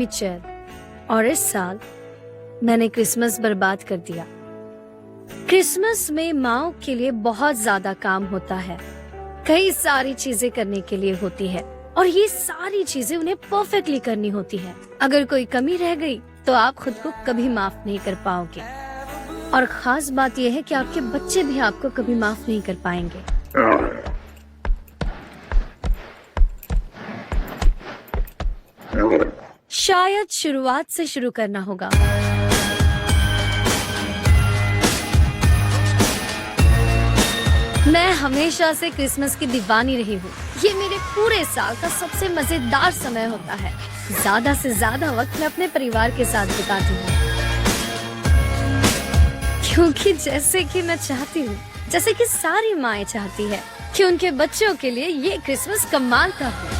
Teacher और इस साल मैंने क्रिसमस बर्बाद कर दिया। क्रिसमस में माओ के लिए बहुत ज्यादा काम होता है, कई सारी चीजें करने के लिए होती है और ये सारी चीजें उन्हें परफेक्टली करनी होती है। अगर कोई कमी रह गई तो आप खुद को कभी माफ नहीं कर पाओगे और खास बात यह है कि आपके बच्चे भी आपको कभी माफ नहीं कर पाएंगे। शायद शुरुआत से शुरू करना होगा। मैं हमेशा से क्रिसमस की दीवानी रही हूँ। ये मेरे पूरे साल का सबसे मजेदार समय होता है। ज्यादा से ज्यादा वक्त मैं अपने परिवार के साथ बिताती हूँ, क्योंकि जैसे कि मैं चाहती हूँ, जैसे कि सारी माएं चाहती है कि उनके बच्चों के लिए ये क्रिसमस कमाल का हो।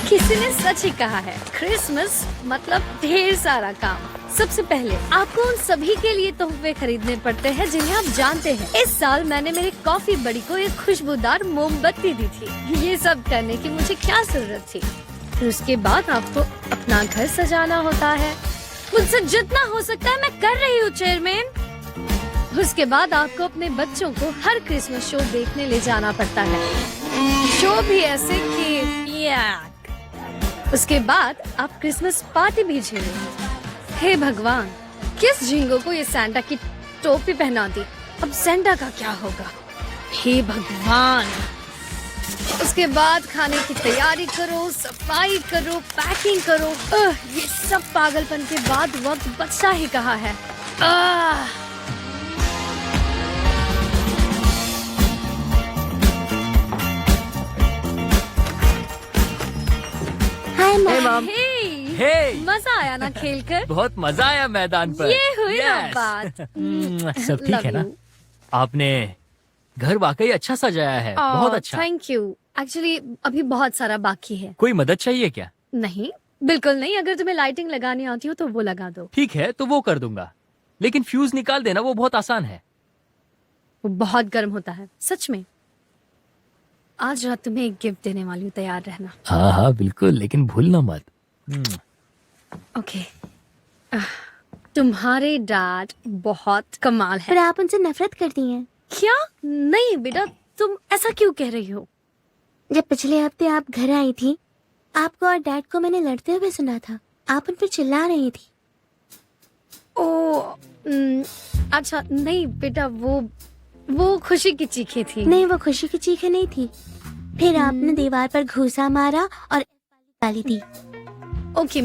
किसी ने सच ही कहा है, क्रिसमस मतलब ढेर सारा काम। सबसे पहले आपको उन सभी के लिए तोहफे खरीदने पड़ते हैं जिन्हें आप जानते हैं। इस साल मैंने मेरे कॉफी बड़ी को एक खुशबूदार मोमबत्ती दी थी। ये सब करने की मुझे क्या जरूरत थी? फिर उसके बाद आपको अपना घर सजाना होता है। मुझसे जितना हो सकता है मैं कर रही हूँ चेयरमैन। उसके बाद आपको अपने बच्चों को हर क्रिसमस शो देखने ले जाना पड़ता है, शो भी ऐसे कि उसके बाद आप क्रिसमस पार्टी भी झेलेंगे। हे भगवान, किस झिंगो को ये सैंटा की टोपी पहना दी? अब सैंटा का क्या होगा? हे भगवान। उसके बाद खाने की तैयारी करो, सफाई करो, पैकिंग करो। ये सब पागलपन के बाद वक्त बचता ही कहाँ है। Hey, Mom. हे, मजा आया ना खेलकर? बहुत मजा आया मैदान पर। ये हुई ना बात। सब ठीक है ना? आपने घर वाकई अच्छा सजाया है, बहुत अच्छा। Thank you. एक्चुअली अभी बहुत सारा बाकी है। कोई मदद चाहिए क्या? नहीं, बिल्कुल नहीं। अगर तुम्हें लाइटिंग लगानी आती हो तो वो लगा दो। ठीक है, तो वो कर दूंगा, लेकिन फ्यूज निकाल देना वो बहुत आसान है। वो बहुत गर्म होता है, सच में। आज रात तुम्हें एक गिफ्ट देने वाली हूँ, तैयार रहना। हाँ हाँ बिल्कुल, लेकिन भूलना मत। ओके। तुम्हारे डैड बहुत कमाल है। पर आप उनसे नफरत करती हैं। क्या? नहीं बेटा, तुम ऐसा क्यों कह रही हो? जब पिछले हफ्ते आप घर आई थी, आपको और डैड को मैंने लड़ते हुए सुना था। आप उन पर चिल्ला रही थी। अच्छा नहीं बेटा, वो खुशी की चीखें थी। नहीं, वो खुशी की चीखें नहीं थी। फिर आपने दीवार पर घूसा मारा और गाली दी। ओके,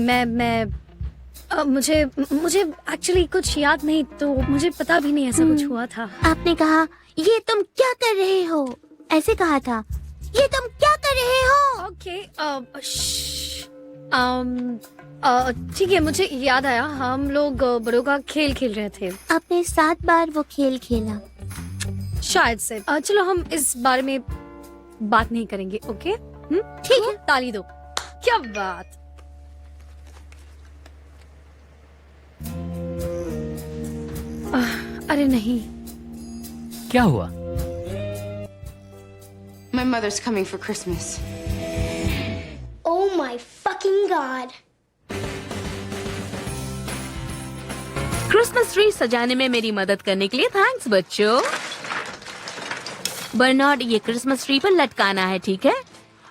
मुझे एक्चुअली कुछ याद नहीं, तो मुझे पता भी नहीं ऐसा कुछ हुआ था। आपने कहा, ये तुम क्या कर रहे हो? ऐसे कहा था, ये तुम क्या कर रहे हो? ओके, ठीक है, मुझे याद आया। हम लोग बड़ों का खेल खेल रहे थे। आपने 7 बार वो खेल खेला। शायद से। चलो हम इस बारे में बात नहीं करेंगे। ओके, ठीक है। ताली दो। क्या बात। अरे नहीं। क्या हुआ? My mother's coming for Christmas. Oh my fucking god. Christmas tree सजाने में मेरी मदद करने के लिए थैंक्स बच्चों। बर्नार्ड, ये क्रिसमस ट्री पर लटकाना है, ठीक है?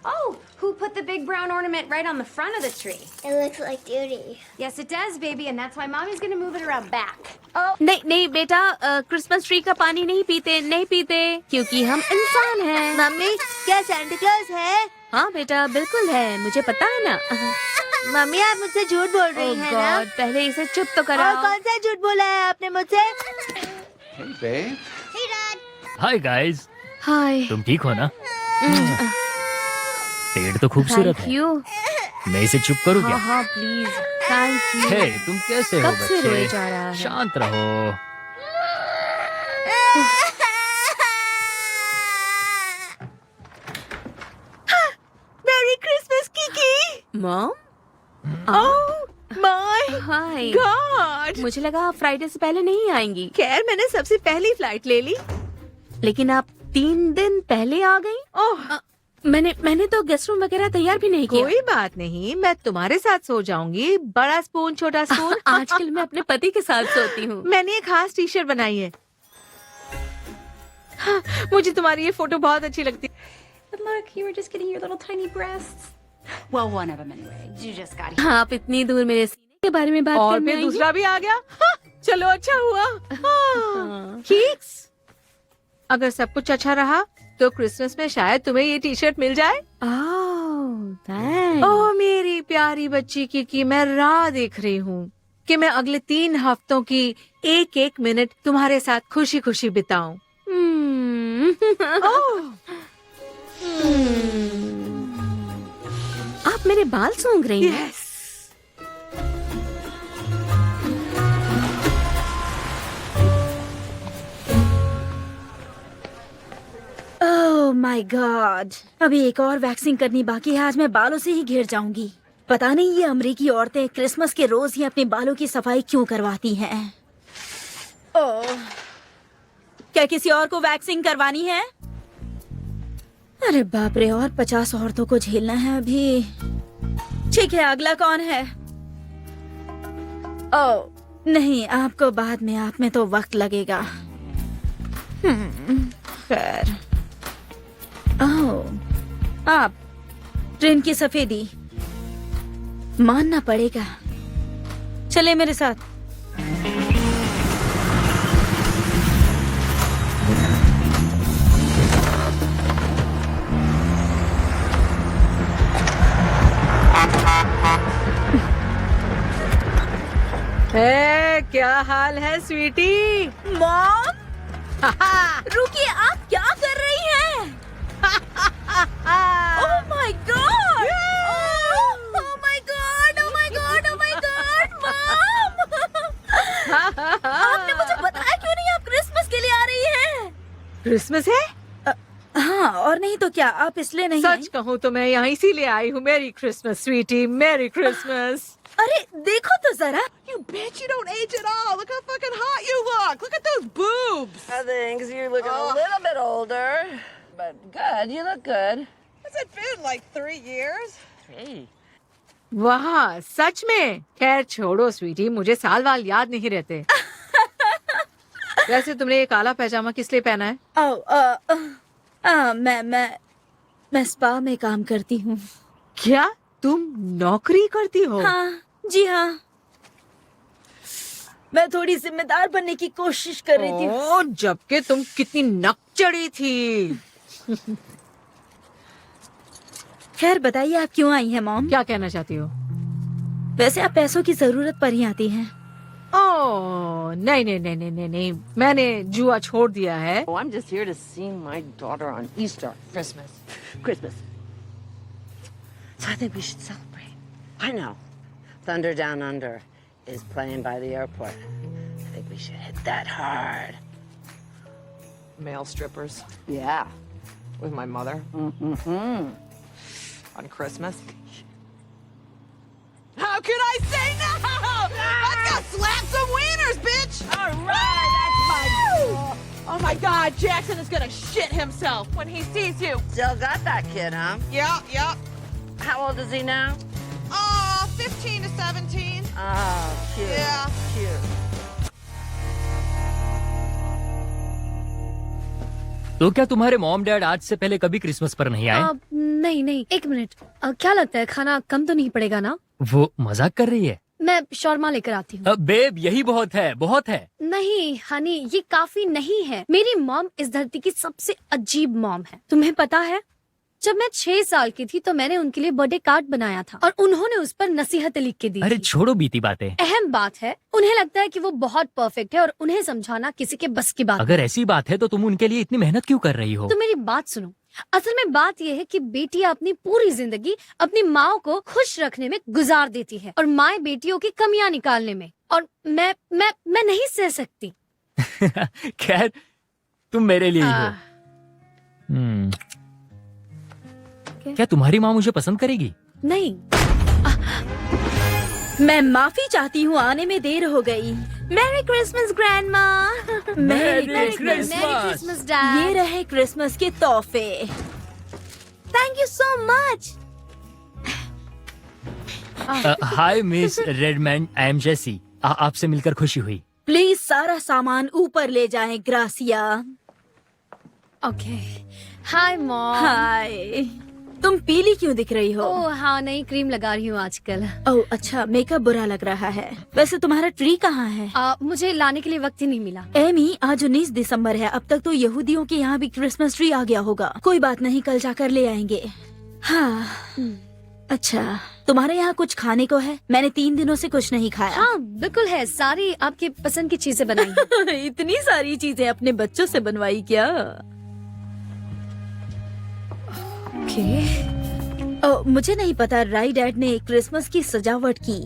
Oh, who put the big brown ornament right on the front of the tree? It looks like duty. Yes, it does, baby, and that's why Mommy's gonna move it around back. नहीं नहीं बेटा, Christmas tree का पानी नहीं पीते, क्योंकि हम इंसान हैं। मम्मी, क्या सैंटा क्लॉज है? हाँ बेटा, बिल्कुल है, मुझे पता है ना। मम्मी, आप मुझसे झूठ बोल रही हैं ना? गॉड, पहले इसे चुप तो कराओ। और कौन सा झूठ बोला है आपने मुझसे? Hey, babe. Hey, Dad. Hi guys, hi. तुम ठीक हो ना? पेड़ तो खूबसूरत थैंक है। यू। मैं इसे चुप करूँ क्या? हाँ प्लीज, थैंक यू। हे, तुम कैसे हो कब से रोए बच्चे? जा रहा है? शांत रहो। मेरी क्रिसमस की mom, oh my hi. God. मुझे लगा आप फ्राइडे से पहले नहीं आएंगी, खैर, मैंने सबसे पहली फ्लाइट ले ली। लेकिन आप 3 दिन पहले आ गई। ओह, मैंने तो गेस्ट रूम वगैरह तैयार भी नहीं किया। कोई बात नहीं, मैं तुम्हारे साथ सो जाऊंगी। बड़ा स्पून, छोटा स्पून। आजकल मैं अपने पति के साथ सोती हूँ। मैंने एक खास टी शर्ट बनाई है। हाँ, मुझे तुम्हारी ये फोटो बहुत अच्छी लगती है। But look, you were just getting your little tiny breasts. Well, one of them anyway. You just got here. हाँ, आप इतनी दूर मेरे सीने के बारे में बात और करने फिर आई दूसरा भी आ गया। हाँ, चलो अच्छा हुआ। हाँ, ठीक। अगर सब कुछ अच्छा रहा तो क्रिसमस में शायद तुम्हें ये टी शर्ट मिल जाए। थैंक्स। ओह मेरी प्यारी बच्ची की मैं राह देख रही हूँ कि मैं अगले 3 हफ्तों की एक एक मिनट तुम्हारे साथ खुशी खुशी बिताऊं। आप मेरे बाल सूंघ रही हैं? यस। ओह माय गॉड, अभी एक और वैक्सिंग करनी बाकी है। आज मैं बालों से ही घिर जाऊंगी। पता नहीं ये अमेरिकी औरतें क्रिसमस के रोज ही अपने बालों की सफाई क्यों करवाती हैं। ओह, क्या किसी और को वैक्सिंग करवानी है? अरे बाप रे, और 50 औरतों को झेलना है अभी। ठीक है, अगला कौन है? ओह नहीं, आपको बाद में, आप में तो वक्त लगेगा। खैर, ओह आप, ट्रेन की सफेदी मानना पड़ेगा। चले मेरे साथ। क्या हाल है स्वीटी? मॉम, रुकिए, आप क्या कर रही हैं? Oh my God! Oh my God! Oh my God! Oh my God! Mom, आपने मुझे बताया क्यों नहीं? आप क्रिसमस के लिए आ रही हैं? क्रिसमस है? हाँ, और नहीं तो क्या, आप इसलिए नहीं सच कहूँ तो मैं यहाँ इसीलिए आई हूँ। मेरी क्रिसमस स्वीटी, मेरी क्रिसमस। अरे देखो तो जरा। You bitch, you don't age at all. Look how fucking hot you look. Look at those boobs. Thanks, you're looking a little bit older, but good, you look good. What's it been, like 3 years? 3? वाह, सच में? खैर छोड़ो स्वीटी, मुझे साल वाल याद नहीं रहते। वैसे तुमने ये काला पैजामा किस लिए पहना है? मैं स्पा में काम करती हूँ। क्या तुम नौकरी करती हो? हाँ जी हाँ, मैं थोड़ी जिम्मेदार बनने की कोशिश कर रही थी। ओह, जबकि तुम कितनी नकचड़ी थी। खैर बताइए, आप क्यों आई हैं मॉम? क्या कहना चाहती हो? वैसे आप पैसों की जरूरत पर ही आती हैं। ओह नहीं नहीं नहीं नहीं नहीं नहीं, मैंने जुआ छोड़ दिया है। Oh, I'm just here to see my daughter on Easter, Christmas. So I think we should celebrate. I know. Thunder Down Under is playing by the airport. I think we should hit that hard. Male strippers Yeah. with my mother Mm-hmm. on Christmas. How could I say no? Let's go slap some wieners, bitch! All right, that's my girl. Oh my God, Jackson is gonna shit himself when he sees you. Still got that kid, huh? Yep. How old is he now? 15 to 17. Oh, cute. Yeah. Cute. तो क्या तुम्हारे mom dad आज से पहले कभी Christmas पर नहीं आए? नहीं, एक मिनट। क्या लगता है, खाना कम तो नहीं पड़ेगा ना? वो मजाक कर रही है। मैं शॉर्मा लेकर आती हूँ। बेब, यही बहुत है, बहुत है। नहीं हनी, ये काफी नहीं है। मेरी मॉम इस धरती की सबसे अजीब मॉम है। तुम्हें पता है, जब मैं 6 साल की थी तो मैंने उनके लिए बर्थडे कार्ड बनाया था और उन्होंने उस पर नसीहतें लिख के दी अरे थी। छोड़ो बीती बातें। अहम बात है, उन्हें लगता है कि वो बहुत परफेक्ट है और उन्हें समझाना किसी के बस की बात अगर ऐसी बात है तो तुम उनके लिए इतनी मेहनत क्यों कर रही हो? तो मेरी बात सुनो। असल में बात यह है कि बेटियां अपनी पूरी जिंदगी अपनी माँ को खुश रखने में गुजार देती है और माँ बेटियों की कमियां निकालने में, और मैं नहीं सह सकती। खैर, तुम मेरे लिए ही हो। क्या तुम्हारी माँ मुझे पसंद करेगी? नहीं। मैं माफी चाहती हूँ, आने में देर हो गई। Merry Christmas grandma. Merry Christmas dad. ये रहे क्रिसमस के तोहफे। Thank you so much. Hi Miss Redman, I am Jessie. आपसे मिलकर खुशी हुई। प्लीज सारा सामान ऊपर ले जाएं, ग्रासिया। ओके। Hi mom. हाय, तुम पीली क्यों दिख रही हो? ओह हाँ, नई क्रीम लगा रही हूँ आजकल। ओह अच्छा, मेकअप बुरा लग रहा है। वैसे तुम्हारा ट्री कहाँ है? मुझे लाने के लिए वक्त ही नहीं मिला। एमी, आज 19 दिसंबर है। अब तक तो यहूदियों के यहाँ भी क्रिसमस ट्री आ गया होगा। कोई बात नहीं, कल जाकर ले आएंगे। हाँ अच्छा, तुम्हारे यहाँ कुछ खाने को है? मैंने 3 दिनों से कुछ नहीं खाया। हाँ बिल्कुल है, सारी आपकी पसंद की चीजें बनाई हैं। इतनी सारी चीजें अपने बच्चों से बनवाई क्या? मुझे नहीं पता राई डैड ने क्रिसमस की सजावट की,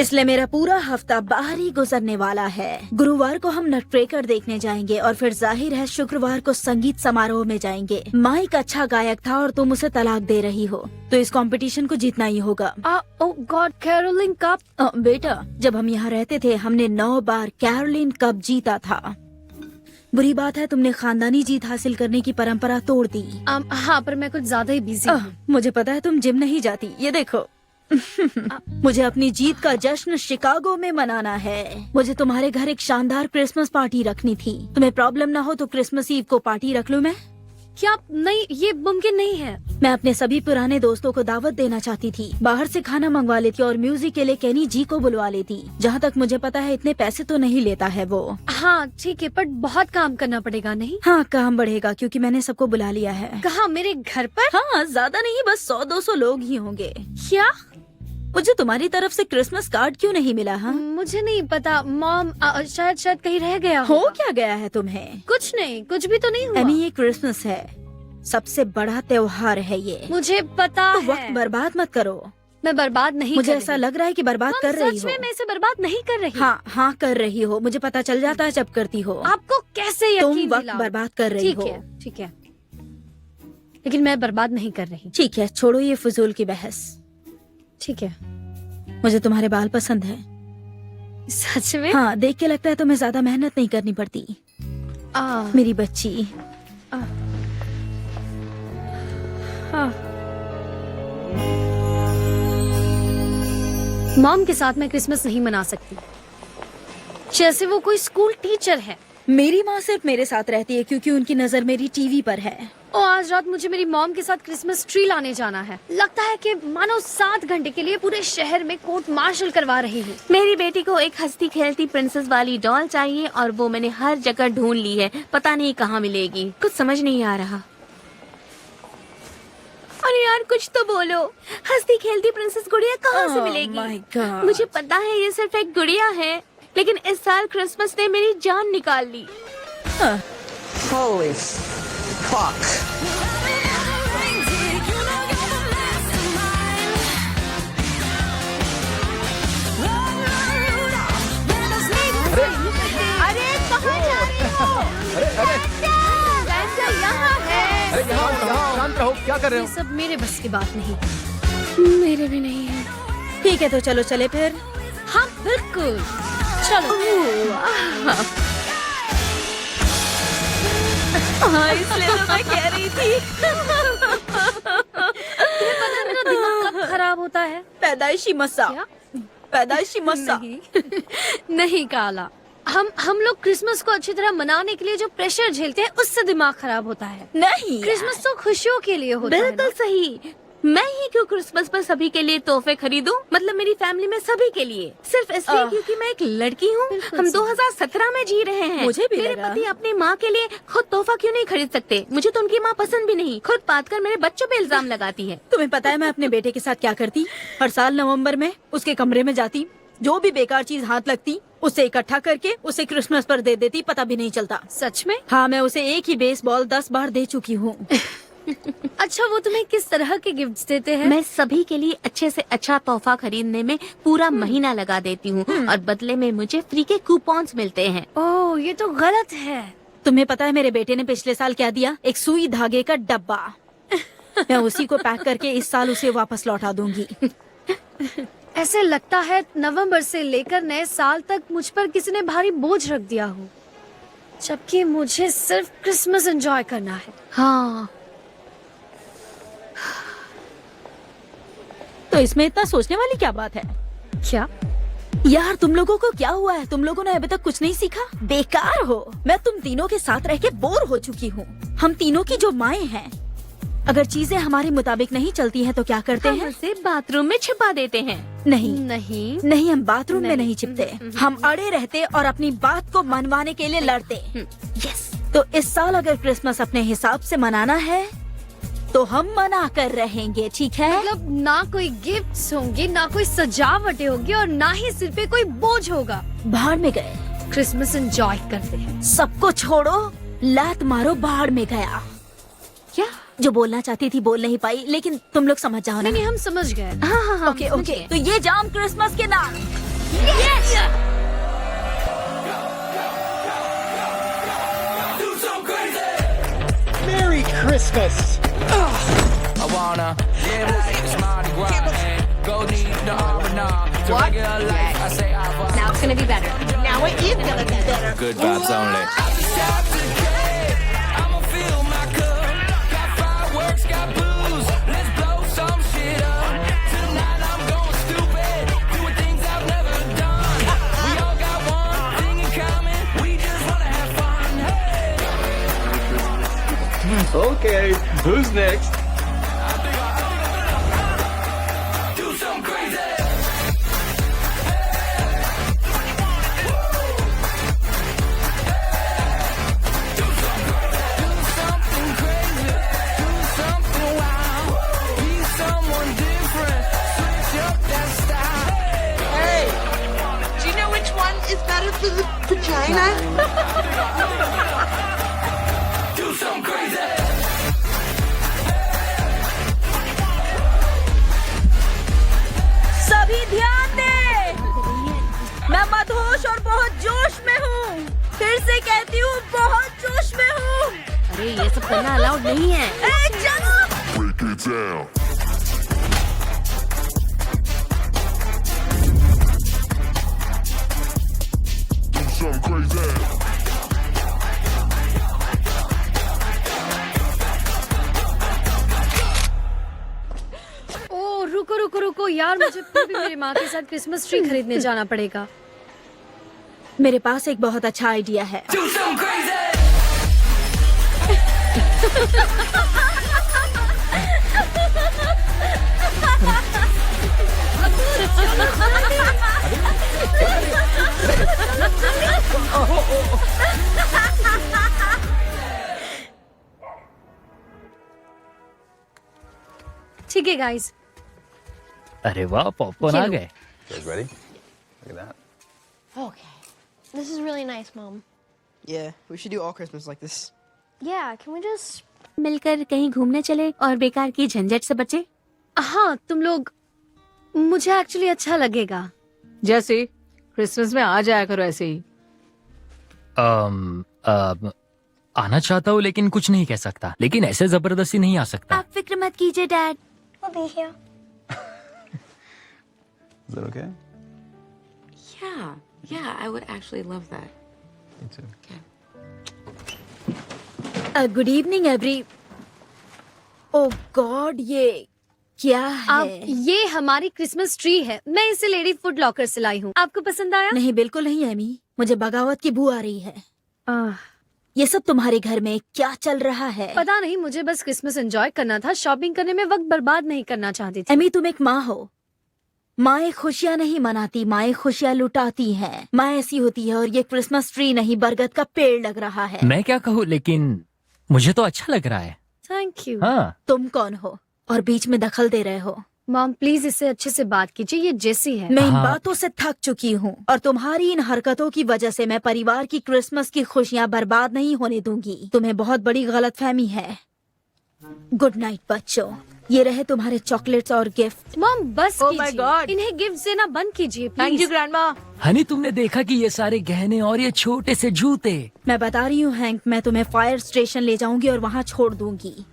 इसलिए मेरा पूरा हफ्ता बाहर ही गुजरने वाला है। गुरुवार को हम नटक्रेकर देखने जाएंगे और फिर जाहिर है शुक्रवार को संगीत समारोह में जाएंगे। माइक अच्छा गायक था और तुम उसे तलाक दे रही हो, तो इस कंपटीशन को जीतना ही होगा। ओह गॉड, कैरोलिन कप। बेटा, जब हम यहाँ रहते थे हमने 9 बार कैरोलिन कप जीता था। बुरी बात है तुमने खानदानी जीत हासिल करने की परंपरा तोड़ दी। हाँ, पर मैं कुछ ज्यादा ही बिजी हूँ। मुझे पता है तुम जिम नहीं जाती, ये देखो। मुझे अपनी जीत का जश्न शिकागो में मनाना है। मुझे तुम्हारे घर एक शानदार क्रिसमस पार्टी रखनी थी। तुम्हें प्रॉब्लम ना हो तो क्रिसमस ईव को पार्टी रख लूं मैं? क्या? नहीं, ये मुमकिन नहीं है। मैं अपने सभी पुराने दोस्तों को दावत देना चाहती थी। बाहर से खाना मंगवा लेती और म्यूजिक के लिए केनी जी को बुलवा लेती। जहाँ तक मुझे पता है इतने पैसे तो नहीं लेता है वो। हाँ ठीक है, पर बहुत काम करना पड़ेगा नहीं? हाँ, काम बढ़ेगा क्योंकि मैंने सबको बुला लिया है। कहाँ, मेरे घर पर? हाँ, ज्यादा नहीं, बस 100-200 लोग ही होंगे। क्या? मुझे तुम्हारी तरफ से क्रिसमस कार्ड क्यों नहीं मिला? हाँ, मुझे नहीं पता मॉम, शायद कहीं रह गया हो। क्या गया है तुम्हें? कुछ नहीं, कुछ भी तो नहीं हुआ। एमी, ये क्रिसमस है, सबसे बड़ा त्योहार है ये। मुझे पता तो है। वक्त बर्बाद मत करो। मैं बर्बाद नहीं मुझे कर ऐसा रही। लग रहा है कि बर्बाद कर रही सच हो। में मैं इसे बर्बाद नहीं कर रही। हाँ कर रही हो, मुझे पता चल जाता है जब करती हो। आपको कैसे यकीन तुम वक्त दिलाऊं? बर्बाद कर रही हो। ठीक है, लेकिन मैं बर्बाद नहीं कर रही। ठीक है, छोड़ो ये फजूल की बहस। ठीक है। मुझे तुम्हारे बाल पसंद है। सच में? हाँ, देख के लगता है तुम्हें ज्यादा मेहनत नहीं करनी पड़ती। मेरी बच्ची। मॉम के साथ मैं क्रिसमस नहीं मना सकती, जैसे वो कोई स्कूल टीचर है। मेरी माँ सिर्फ मेरे साथ रहती है क्योंकि उनकी नजर मेरी टीवी पर है। और आज रात मुझे मेरी मॉम के साथ क्रिसमस ट्री लाने जाना है। लगता है कि मानो 7 घंटे के लिए पूरे शहर में कोर्ट मार्शल करवा रही हूँ। मेरी बेटी को एक हंसती खेलती प्रिंसेस वाली डॉल चाहिए और वो मैंने हर जगह ढूंढ ली है, पता नहीं कहाँ मिलेगी। कुछ समझ नहीं आ रहा। अरे यार, कुछ तो बोलो। हंसती खेलती प्रिंसेस गुड़िया कहाँ से मिलेगी? my God. मुझे पता है ये सिर्फ एक गुड़िया है, लेकिन इस साल क्रिसमस ने मेरी जान निकाल ली। Holy fuck. अरे कहाँ जा रही हो? अरे यहाँ है। अरे यहाँ शांत रहो, क्या कर रहे ये हो? सब मेरे बस की बात नहीं, मेरे भी नहीं है। ठीक है, तो चलो चले फिर। हाँ बिल्कुल, चलो। हाँ, इसलिए तो मैं कह रही थी। तुम्हें पता है मेरा दिमाग कब खराब होता है? पैदाइशी मस्सा। क्या? पैदाइशी मस्सा। नहीं काला, हम लोग क्रिसमस को अच्छी तरह मनाने के लिए जो प्रेशर झेलते हैं उससे दिमाग खराब होता है। नहीं, क्रिसमस तो खुशियों के लिए होता है बिल्कुल ना? सही। मैं ही क्यों क्रिसमस पर सभी के लिए तोहफे खरीदूं? मतलब मेरी फैमिली में सभी के लिए, सिर्फ इसलिए क्योंकि मैं एक लड़की हूँ। बिल्कुल हम सही। 2017 में जी रहे हैं। मुझे भी मेरे लगा। पति अपनी माँ के लिए खुद तोहफा क्यों नहीं खरीद सकते? मुझे तो उनकी माँ पसंद भी नहीं। खुद पात कर मेरे बच्चों पे इल्जाम लगाती है। तुम्हें पता है मैं अपने बेटे के साथ क्या करती? हर साल नवंबर में उसके कमरे में जाती, जो भी बेकार चीज हाथ लगती उसे इकट्ठा करके उसे क्रिसमस पर दे देती, पता भी नहीं चलता। सच में? हाँ, मैं उसे एक ही बेसबॉल 10 बार दे चुकी हूँ। अच्छा, वो तुम्हें किस तरह के गिफ्ट्स देते हैं? मैं सभी के लिए अच्छे से अच्छा तोहफा खरीदने में पूरा महीना लगा देती हूँ और बदले में मुझे फ्री के कूपन्स मिलते हैं। ओह, ये तो गलत है। तुम्हें पता है मेरे बेटे ने पिछले साल क्या दिया? एक सुई धागे का डब्बा। मैं उसी को पैक करके इस साल उसे वापस लौटा दूंगी। ऐसे लगता है नवंबर से लेकर नए साल तक मुझ पर किसी ने भारी बोझ रख दिया हो, जबकि मुझे सिर्फ क्रिसमस एंजॉय करना है। हाँ, तो इसमें इतना सोचने वाली क्या बात है? क्या? यार तुम लोगों को क्या हुआ है? तुम लोगों ने अभी तक कुछ नहीं सीखा? बेकार हो। मैं तुम तीनों के साथ रह के बोर हो चुकी हूँ। हम तीनों की जो माएँ हैं, अगर चीजें हमारे मुताबिक नहीं चलती हैं तो क्या करते हम हैं? उसे बाथरूम में छिपा देते हैं। नहीं नहीं। नहीं, हम बाथरूम में नहीं। नहीं छिपते। हम अड़े रहते और अपनी बात को मनवाने के लिए लड़ते। यस। तो इस साल अगर क्रिसमस अपने हिसाब से मनाना है तो हम मना कर रहेंगे, ठीक है? मतलब ना कोई गिफ्ट्स होंगे, ना कोई सजावटें होगी और ना ही सिर पे कोई बोझ होगा। भाड़ में गए। क्रिसमस एंजॉय करते हैं। सबको छोड़ो, लात मारो, भाड़ में गया। क्या? जो बोलना चाहती थी बोल नहीं पाई, लेकिन तुम लोग समझ जाओ ना। नहीं, हम समझ गए। हाँ हाँ हाँ, ओके समझ ओके, गए। तो ये जाम क्रिसमस के नाम। Merry Christmas! I wanna live like it's Mardi Gras. Go need the armor to regular life. I say I want Now it's gonna be better. Now it is gonna be better. good vibes only. I'ma fill my cup. Got fireworks, got booze. Let's blow some shit up. Tonight I'm going stupid, doing things I've never done. We all got one thing in common. We just wanna have fun. Hey. Okay, who's next? Do some crazy. Hey, do you know which one is better for the vagina? Do some crazy. सभी ध्यान दे, मैं मदहोश और बहुत जोश में हूँ। फिर से कहती हूँ, बहुत जोश में हूँ। अरे ये सब करना अलाउड नहीं है। चलो। Break it down. Do something crazy. ओ रुको रुको रुको यार, मुझे फिर भी मेरी माँ के साथ क्रिसमस ट्री खरीदने जाना पड़ेगा। मेरे पास एक बहुत अच्छा आइडिया है। Do some crazy. ठीक है गाइस। अरे वाह, पॉपकॉर्न आ गए। You guys ready? Look at that. Okay. This is really nice, Mom. Yeah, we should do all Christmas like this. Yeah, can we just... मिलकर कहीं घूमने चले और बेकार की झंझट से बचे। हाँ, तुम लोग, मुझे एक्चुअली अच्छा लगेगा। जैसे क्रिसमस में आ जाया करो ऐसे ही। आना चाहता हूँ लेकिन कुछ नहीं कह सकता, लेकिन ऐसे जबरदस्ती नहीं आ सकता। आप फिक्र मत कीजिए dad. We'll be here. Is that okay? Yeah, I would actually love that. Me too. Good evening every. Oh God, ये क्या अब है? ये हमारी क्रिसमस ट्री है। मैं इसे लेडी फूड लॉकर से लाई हूँ। आपको पसंद आया? नहीं, बिल्कुल नहीं एमी, मुझे बगावत की बू आ रही है। ये सब तुम्हारे घर में क्या चल रहा है? पता नहीं, मुझे बस क्रिसमस एंजॉय करना था। शॉपिंग करने में वक्त बर्बाद नहीं करना चाहती थी। एमी, तुम एक माँ हो। माएँ खुशियाँ नहीं मनाती, माएँ खुशियाँ लुटाती हैं। माँ ऐसी होती है, और ये क्रिसमस ट्री नहीं, बरगद का पेड़ लग रहा है। मैं क्या कहूँ, लेकिन मुझे तो अच्छा लग रहा है। Thank you. हाँ, तुम कौन हो और बीच में दखल दे रहे हो? मॉम प्लीज इससे अच्छे से बात कीजिए, ये जेसी है। मैं इन हाँ। बातों से थक चुकी हूँ, और तुम्हारी इन हरकतों की वजह से मैं परिवार की क्रिसमस की खुशियाँ बर्बाद नहीं होने दूंगी। तुम्हें बहुत बड़ी गलतफहमी है। गुड नाइट बच्चों, ये रहे तुम्हारे चॉकलेट्स और गिफ्ट। मॉम बस Oh my कीजिए, God. इन्हें गिफ्ट देना बंद कीजिए thank you please. Grandma. Honey, तुमने देखा कि ये सारे गहने और ये छोटे से जूते। मैं बता रही हूँ हैंक, मैं तुम्हें फायर स्टेशन ले जाऊंगी और वहाँ छोड़ दूंगी।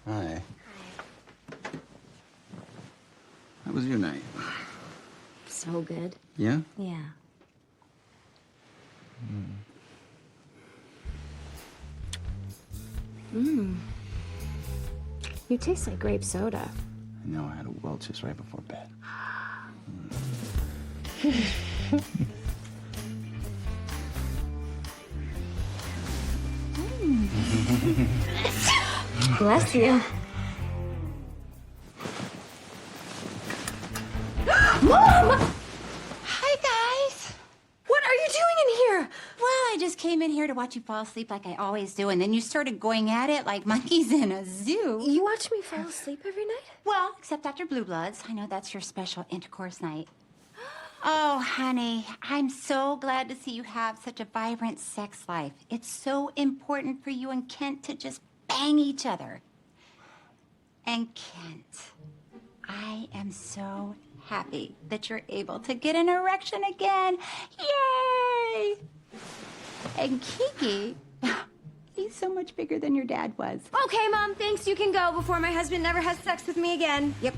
Hi. How was your night? So good. Yeah? Yeah. You taste like grape soda. I know I had a Welch's right before bed. Bless you. Mom! Hi, guys. What are you doing in here? Well, I just came in here to watch you fall asleep like I always do, and then you started going at it like monkeys in a zoo. You watch me fall asleep every night? Well, except after Blue Bloods. I know that's your special intercourse night. Oh, honey, I'm so glad to see you have such a vibrant sex life. It's so important for you and Kent to just bang each other. And Kent, I am so happy that you're able to get an erection again. Yay! And Kiki, he's so much bigger than your dad was. Okay, Mom, thanks. You can go before my husband never has sex with me again. Yep.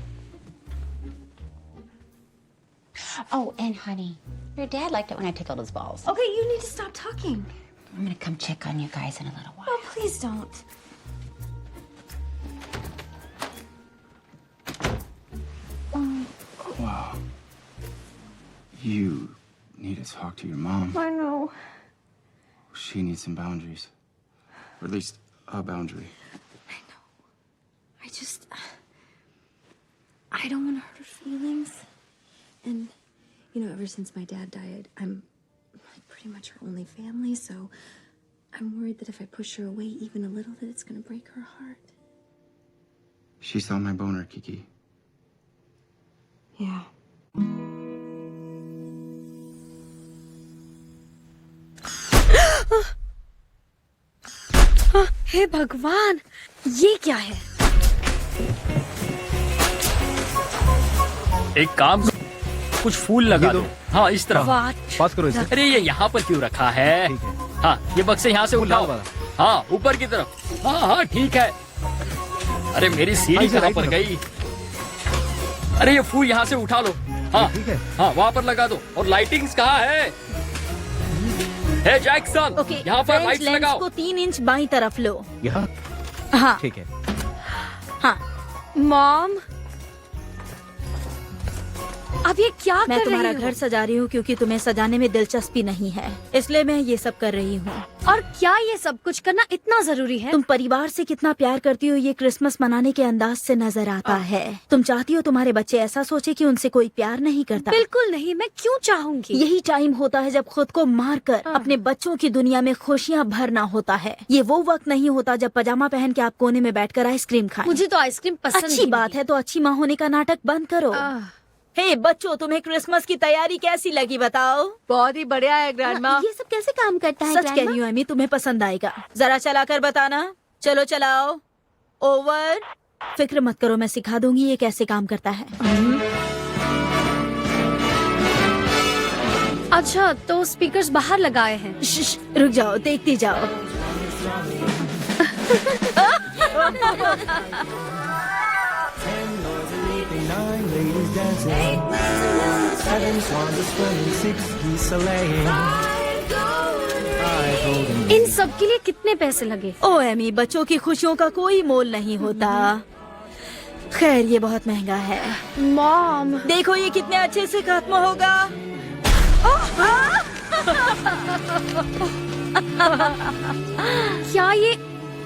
Oh, and honey, your dad liked it when I tickled his balls. Okay, you need to stop talking. I'm gonna come check on you guys in a little while. Oh, please don't. Wow. You need to talk to your mom. I know. She needs some boundaries. Or at least a boundary. I don't want to hurt her feelings. And, you know, ever since my dad died, I'm like pretty much her only family, so I'm worried that if I push her away even a little, that it's going to break her heart. She saw my boner, Kiki. Yeah. हे भगवान, ये क्या है? एक काम, कुछ फूल लगा दो। हाँ, इस तरह। पास करो इसे। अरे ये यहाँ पर क्यों रखा है? हाँ, ये बक्से यहाँ से उठाओ। हाँ, ऊपर की तरफ। हाँ हाँ, ठीक है। अरे मेरी सीढ़ी कहाँ पर गई? अरे ये फूल यहाँ से उठा लो। हाँ, हाँ, वहाँ पर लगा दो। और लाइटिंग्स कहाँ है? हे जैक्सन, यहाँ पर लाइट्स लगाओ। को 3 इंच बाईं तरफ लो। यहाँ? हाँ। ठीक है। हाँ। मॉम, अब ये क्या मैं कर तुम्हारा रही घर हूँ? सजा रही हूँ क्योंकि तुम्हें सजाने में दिलचस्पी नहीं है, इसलिए मैं ये सब कर रही हूँ। और क्या ये सब कुछ करना इतना जरूरी है? तुम परिवार से कितना प्यार करती हो ये क्रिसमस मनाने के अंदाज से नजर आता है। तुम चाहती हो तुम्हारे बच्चे ऐसा सोचे कि उनसे कोई प्यार नहीं करता। बिल्कुल नहीं, मैं क्यों चाहूंगी? यही टाइम होता है जब खुद को मार कर अपने बच्चों की दुनिया में खुशियाँ भरना होता है। ये वो वक्त नहीं होता जब पजामा पहन के आप कोने में बैठकर आइसक्रीम खाएं। मुझे तो आइसक्रीम पसंद अच्छी बात है, तो अच्छी माँ होने का नाटक बंद करो। हे बच्चों, तुम्हें क्रिसमस की तैयारी कैसी लगी बताओ? बहुत ही बढ़िया है ग्रैंडमा। ये सब कैसे काम करता है? सच कह रही हूँ एमी, तुम्हें पसंद आएगा। जरा चला कर बताना। चलो चलाओ। ओवर। फिक्र मत करो, मैं सिखा दूंगी ये कैसे काम करता है। अच्छा, तो स्पीकर्स बाहर लगाए हैं। रुक जाओ, देखती जाओ। इन सब के लिए कितने पैसे लगे? ओ एमी, बच्चों की खुशियों का कोई मोल नहीं होता। खैर, ये बहुत महंगा है। मॉम, देखो ये कितने अच्छे से खत्म होगा। क्या ये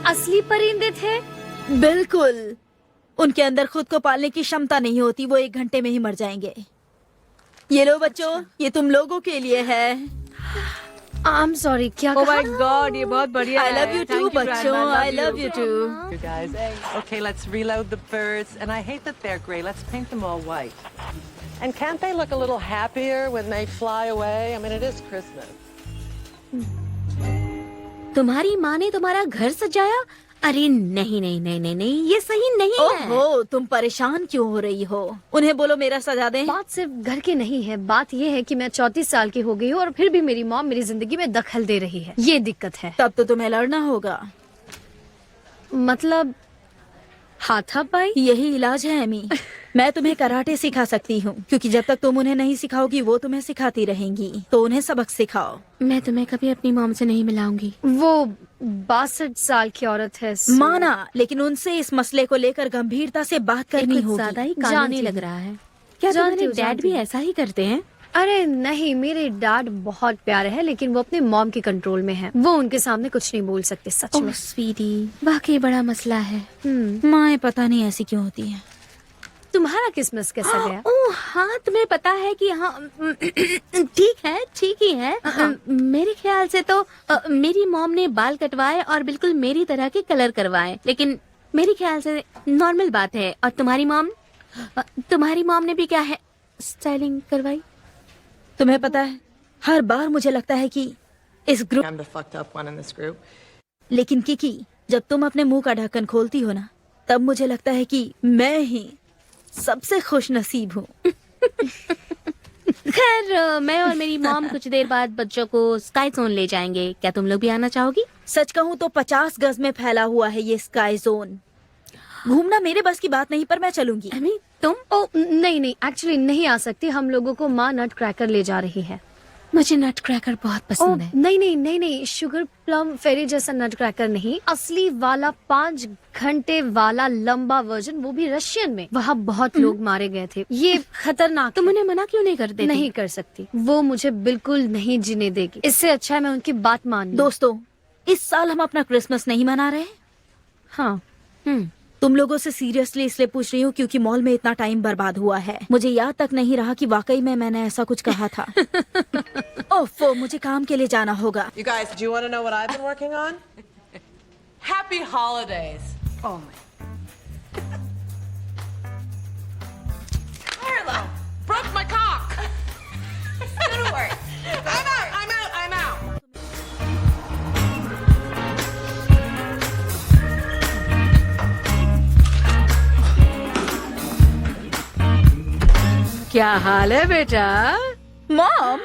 असली परिंदे थे? बिल्कुल। उनके अंदर खुद को पालने की क्षमता नहीं होती, वो 1 घंटे में ही मर जाएंगे। ये लो बच्चों, ये तुम लोगों के लिए है। I'm sorry, क्या Oh कहा? my God, ये बहुत बढ़िया I है। love you too, Thank you, बच्चों। Grandma. I love you too. You guys. Okay, let's reload the birds. And I hate that they're gray. Let's paint them all white. And can't they look a little happier when they fly away? I mean, it is Christmas. तुम्हारी माँ ने तुम्हारा घर सजाया? अरे नहीं नहीं नहीं नहीं नहीं, ये सही नहीं है। ओहो, तुम परेशान क्यों हो रही हो? उन्हें बोलो मेरा सजा दें। बात सिर्फ घर की नहीं है, बात ये है कि मैं 34 साल की हो गई हूँ और फिर भी मेरी मॉम मेरी जिंदगी में दखल दे रही है। ये दिक्कत है। तब तो तुम्हें लड़ना होगा। मतलब हाथापाई? यही इलाज है एमी। मैं तुम्हें कराटे सिखा सकती हूँ, क्योंकि जब तक तुम उन्हें नहीं सिखाओगी वो तुम्हें सिखाती रहेंगी। तो उन्हें सबक सिखाओ। मैं तुम्हें कभी अपनी मॉम से नहीं मिलाऊंगी। वो 62 साल की औरत है। माना, लेकिन उनसे इस मसले को लेकर गंभीरता से बात करनी कुछ होगी। ज्यादा ही जानती कानूनी हूँ। लग रहा है। क्या जानती तुम्हारे हूँ, डैड जानती भी हूँ। ऐसा ही करते हैं? अरे नहीं, मेरे डैड बहुत प्यारे हैं, लेकिन वो अपने मॉम के कंट्रोल में है। वो उनके सामने कुछ नहीं बोल सकते, सच में। ओह स्वीटी, वाकई बड़ा मसला है। माँ पता नहीं ऐसी क्यों होती है। तुम्हारा क्रिसमस कैसा गया? ओह हाँ, तुम्हें पता है कि हाँ ठीक ही है। मेरे ख्याल से तो मेरी मॉम ने बाल कटवाए और बिल्कुल मेरी तरह के कलर करवाए, लेकिन मेरे ख्याल से नॉर्मल बात है। और तुम्हारी मॉम ने भी क्या है, स्टाइलिंग करवाई? तुम्हें पता है, हर बार मुझे लगता है कि इस group I'm the fucked up one in this group. लेकिन किकी, जब तुम अपने मुंह का ढक्कन खोलती हो ना, तब मुझे लगता है कि मैं ही सबसे खुश नसीब हूँ। खैर, मैं और मेरी मॉम कुछ देर बाद बच्चों को स्काई जोन ले जाएंगे। क्या तुम लोग भी आना चाहोगी? सच कहूँ तो 50 गज में फैला हुआ है ये स्काई जोन। घूमना मेरे बस की बात नहीं, पर मैं चलूंगी। तुम? ओ नहीं, एक्चुअली नहीं आ सकती। हम लोगों को माँ नट क्रैकर ले जा रही है। मुझे नट क्रैकर बहुत पसंद है। नहीं, शुगर प्लम फेरी जैसा नट क्रैकर नहीं, असली वाला 5 घंटे वाला लंबा वर्जन, वो भी रशियन में। वहाँ बहुत लोग मारे गए थे। ये खतरनाक। तुम उन्हें मना क्यों नहीं कर देती? नहीं कर सकती, वो मुझे बिल्कुल नहीं जीने देगी। इससे अच्छा है मैं उनकी बात मान लूं। दोस्तों, इस साल हम अपना क्रिसमस नहीं मना रहे। हाँ। तुम लोगों से सीरियसली इसलिए पूछ रही हूँ क्योंकि मॉल में इतना टाइम बर्बाद हुआ है। मुझे याद तक नहीं रहा कि वाकई में मैंने ऐसा कुछ कहा था। ओफो, मुझे काम के लिए जाना होगा। You guys, do you want to know what I've been working on? Happy holidays. Oh my. Carlo, broke my cock. It's gonna work. I'm out. क्या हाल है बेटा? मॉम,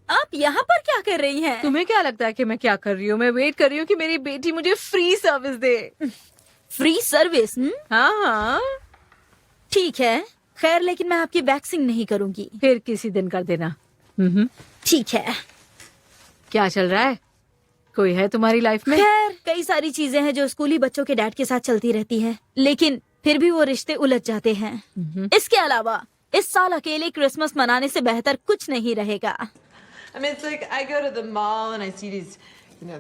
आप यहाँ पर क्या कर रही हैं? तुम्हें क्या लगता है कि मैं क्या कर रही हूँ? मैं वेट कर रही हूँ कि मेरी बेटी मुझे फ्री सर्विस दे। Free service? हाँ। ठीक है, खैर, लेकिन मैं आपकी वैक्सिंग नहीं करूंगी। फिर किसी दिन कर देना। ठीक है। क्या चल रहा है? कोई है तुम्हारी लाइफ में? खैर, कई सारी चीजें हैं जो स्कूली बच्चों के डैड के साथ चलती रहती हैं, लेकिन फिर भी वो रिश्ते उलझ जाते हैं। इसके अलावा इस साल अकेले क्रिसमस मनाने से बेहतर कुछ नहीं रहेगा। I mean, it's like I go to the mall and I see these,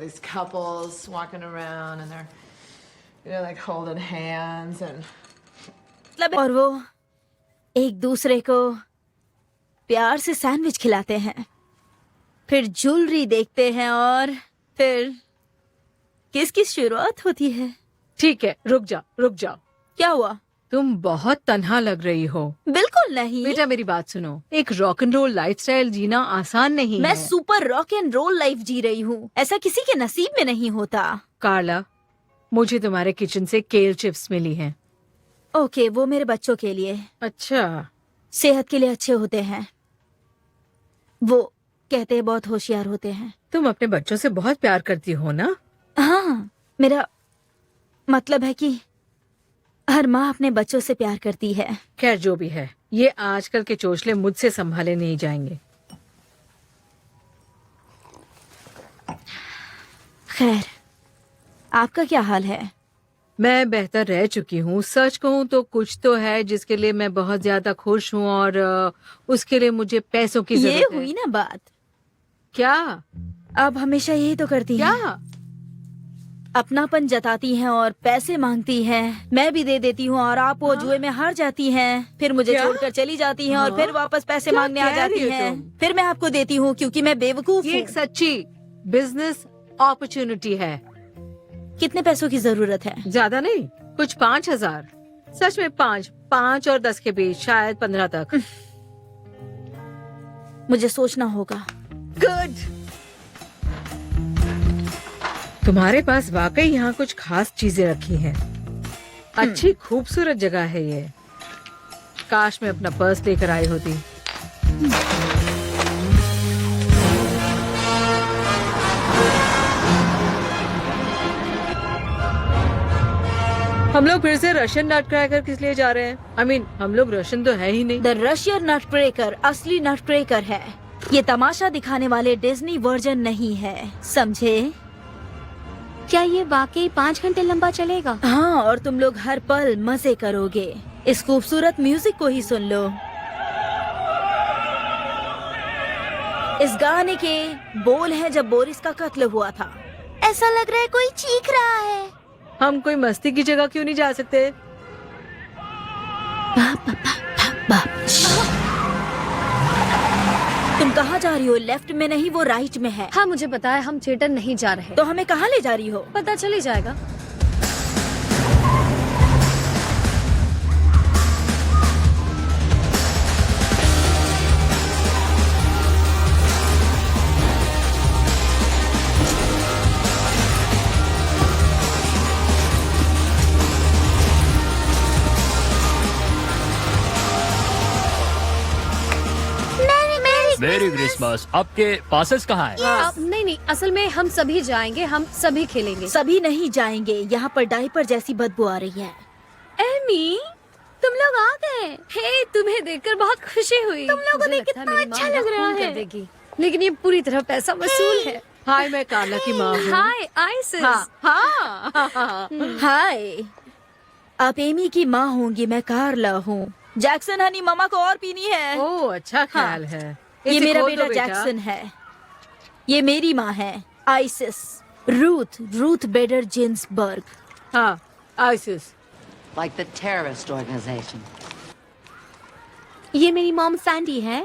these couples walking around and they're, like holding hands and. और वो एक दूसरे को प्यार से सैंडविच खिलाते हैं, फिर ज्वेलरी देखते हैं और फिर किसकी शुरुआत होती है। ठीक है, रुक जाओ। क्या हुआ? तुम बहुत तन्हा लग रही हो। बिल्कुल नहीं बेटा, मेरी बात सुनो। एक रॉक एंड रोल लाइफस्टाइल जीना आसान नहीं मैं है। Super rock and roll life जी रही हूँ। ऐसा किसी के नसीब में नहीं होता। कार्ला, मुझे तुम्हारे किचन से केल चिप्स मिली हैं। ओके, वो मेरे बच्चों के लिए। अच्छा। सेहत के लिए अच्छे होते हैं। वो कहते हैं बहुत होशियार होते हैं। तुम अपने बच्चों से बहुत प्यार करती हो ना? हाँ, मेरा मतलब है कि हर माँ अपने बच्चों से प्यार करती है। खैर, जो भी है, ये आजकल के चोचले मुझसे संभाले नहीं जाएंगे। खैर, आपका क्या हाल है? मैं बेहतर रह चुकी हूँ। सच कहूँ तो कुछ तो है जिसके लिए मैं बहुत ज्यादा खुश हूँ और उसके लिए मुझे पैसों की जरूरत ये है। हुई ना बात। क्या? अब हमेशा यही तो करती हैं। क्या? अपनापन जताती हैं और पैसे मांगती हैं। मैं भी दे देती हूँ और आप वो जुए में हार जाती हैं। फिर मुझे छोड़कर चली जाती हैं और फिर वापस पैसे मांगने आ जाती हैं। फिर मैं आपको देती हूँ क्योंकि मैं बेवकूफ ये हूँ। एक सच्ची बिजनेस अपॉर्चुनिटी है। कितने पैसों की जरूरत है? ज्यादा नहीं, कुछ 5,000। सच में 5 और 10 के बीच, शायद 15 तक। मुझे सोचना होगा। गुड। तुम्हारे पास वाकई यहाँ कुछ खास चीजें रखी हैं। अच्छी खूबसूरत जगह है ये। काश मैं अपना पर्स लेकर आई होती। हम लोग फिर से रशियन नट क्रैकर किस लिए जा रहे हैं? I mean, हम लोग रशियन तो है ही नहीं। द रशियन नट क्रैकर असली नट क्रैकर है। ये तमाशा दिखाने वाले डिज्नी वर्जन नहीं है, समझे? क्या ये वाकई 5 घंटे लंबा चलेगा? हाँ, और तुम लोग हर पल मजे करोगे। इस खूबसूरत म्यूजिक को ही सुन लो। इस गाने के बोल हैं जब बोरिस का कत्ल हुआ था। ऐसा लग रहा है कोई चीख रहा है। हम कोई मस्ती की जगह क्यों नहीं जा सकते? तुम कहाँ जा रही हो? लेफ्ट में नहीं, वो राइट में है। हाँ मुझे पता है, हम थिएटर नहीं जा रहे। तो हमें कहाँ ले जा रही हो? पता चल ही जाएगा। मेरी क्रिसमस। आपके पासेस कहाँ है? नहीं नहीं, असल में हम सभी जाएंगे, हम सभी खेलेंगे। सभी नहीं जाएंगे, यहाँ पर डायपर जैसी बदबू आ रही है। एमी, तुम लोग आ गए। हे, तुम्हें देखकर बहुत खुशी हुई। तुम लोगों ने कितना अच्छा लग रहा है। लेकिन ये पूरी तरह पैसा वसूल है। हाय, मैं कार्ला की माँ हूँ। हाय आइसिस। हाँ। हाय, आप एमी की माँ होंगी, मैं कार्ला हूँ। जैक्सन हनी, मामा को और पीनी है। ओह, अच्छा ख्याल है। ये इसे मेरा खोल दो बेटा जैक्सन है। ये मेरी माँ है, आइसिस। रूथ बेडर जिन्सबर्ग। हाँ, ISIS. Like the terrorist organization. ये मेरी मॉम सैंडी है।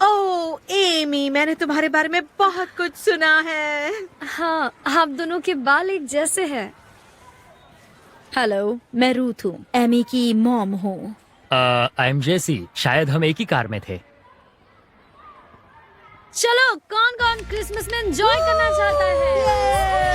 ओह, एमी, मैंने तुम्हारे बारे में बहुत कुछ सुना है। हाँ, आप दोनों के बाल एक जैसे हैं। हेलो, मैं रूथ हूँ, एमी की मॉम हूँ। आई एम जेसी। शायद हम एक ही कार में थे। चलो, कौन कौन क्रिसमस में एंजॉय करना चाहता है?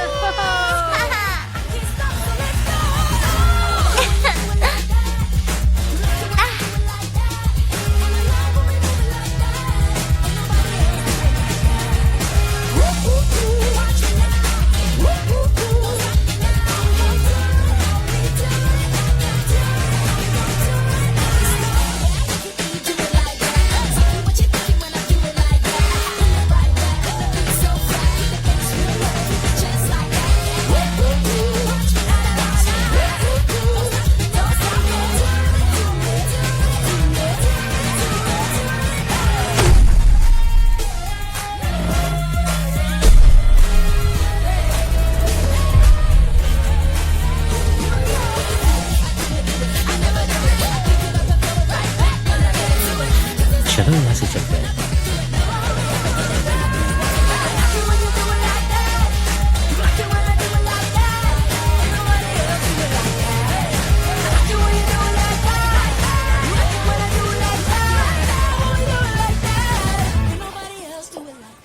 चलो यहाँ से चलते हैं।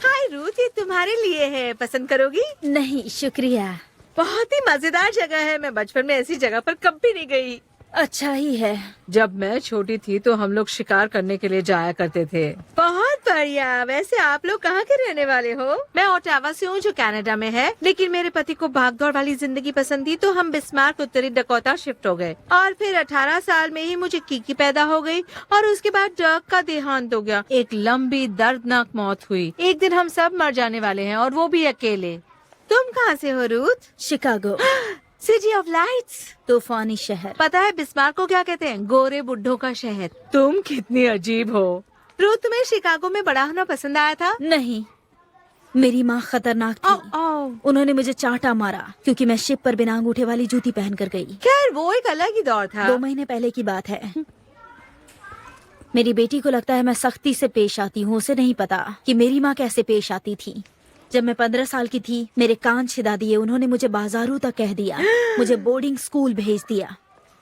हाय रूथ, ये तुम्हारे लिए है, पसंद करोगी? नहीं शुक्रिया। बहुत ही मजेदार जगह है। मैं बचपन में ऐसी जगह पर कभी नहीं गई। अच्छा ही है। जब मैं छोटी थी तो हम लोग शिकार करने के लिए जाया करते थे। बहुत बढ़िया। वैसे आप लोग कहाँ के रहने वाले हो? मैं ओटावा से हूँ, जो कनाडा में है, लेकिन मेरे पति को भागदौड़ वाली जिंदगी पसंद थी, तो हम बिस्मार्क उत्तरी डकोटा शिफ्ट हो गए। और फिर 18 साल में ही मुझे कीकी पैदा हो गई और उसके बाद डग का देहांत हो गया। एक लंबी दर्दनाक मौत हुई। एक दिन हम सब मर जाने वाले हैं, और वो भी अकेले। तुम कहाँ से हो Ruth? Chicago. City of lights, तूफानी शहर। पता है बिस्मार्क को क्या कहते हैं? गोरे बुड्ढों का शहर। तुम कितनी अजीब हो। रूथ, तुम्हें शिकागो में बड़ा होना पसंद आया था? नहीं, मेरी माँ खतरनाक थी। उन्होंने मुझे चांटा मारा क्योंकि मैं शिप पर बिना अंगूठे वाली जूती पहन कर गई। खैर, वो एक अलग ही दौर था। 2 महीने पहले की बात है। मेरी बेटी को लगता है मैं सख्ती से पेश आती हूँ, उसे नहीं पता कि मेरी माँ कैसे पेश आती थी। जब मैं 15 साल की थी, मेरे कान छिदा दिए उन्होंने, मुझे बाजारों तक कह दिया, मुझे बोर्डिंग स्कूल भेज दिया,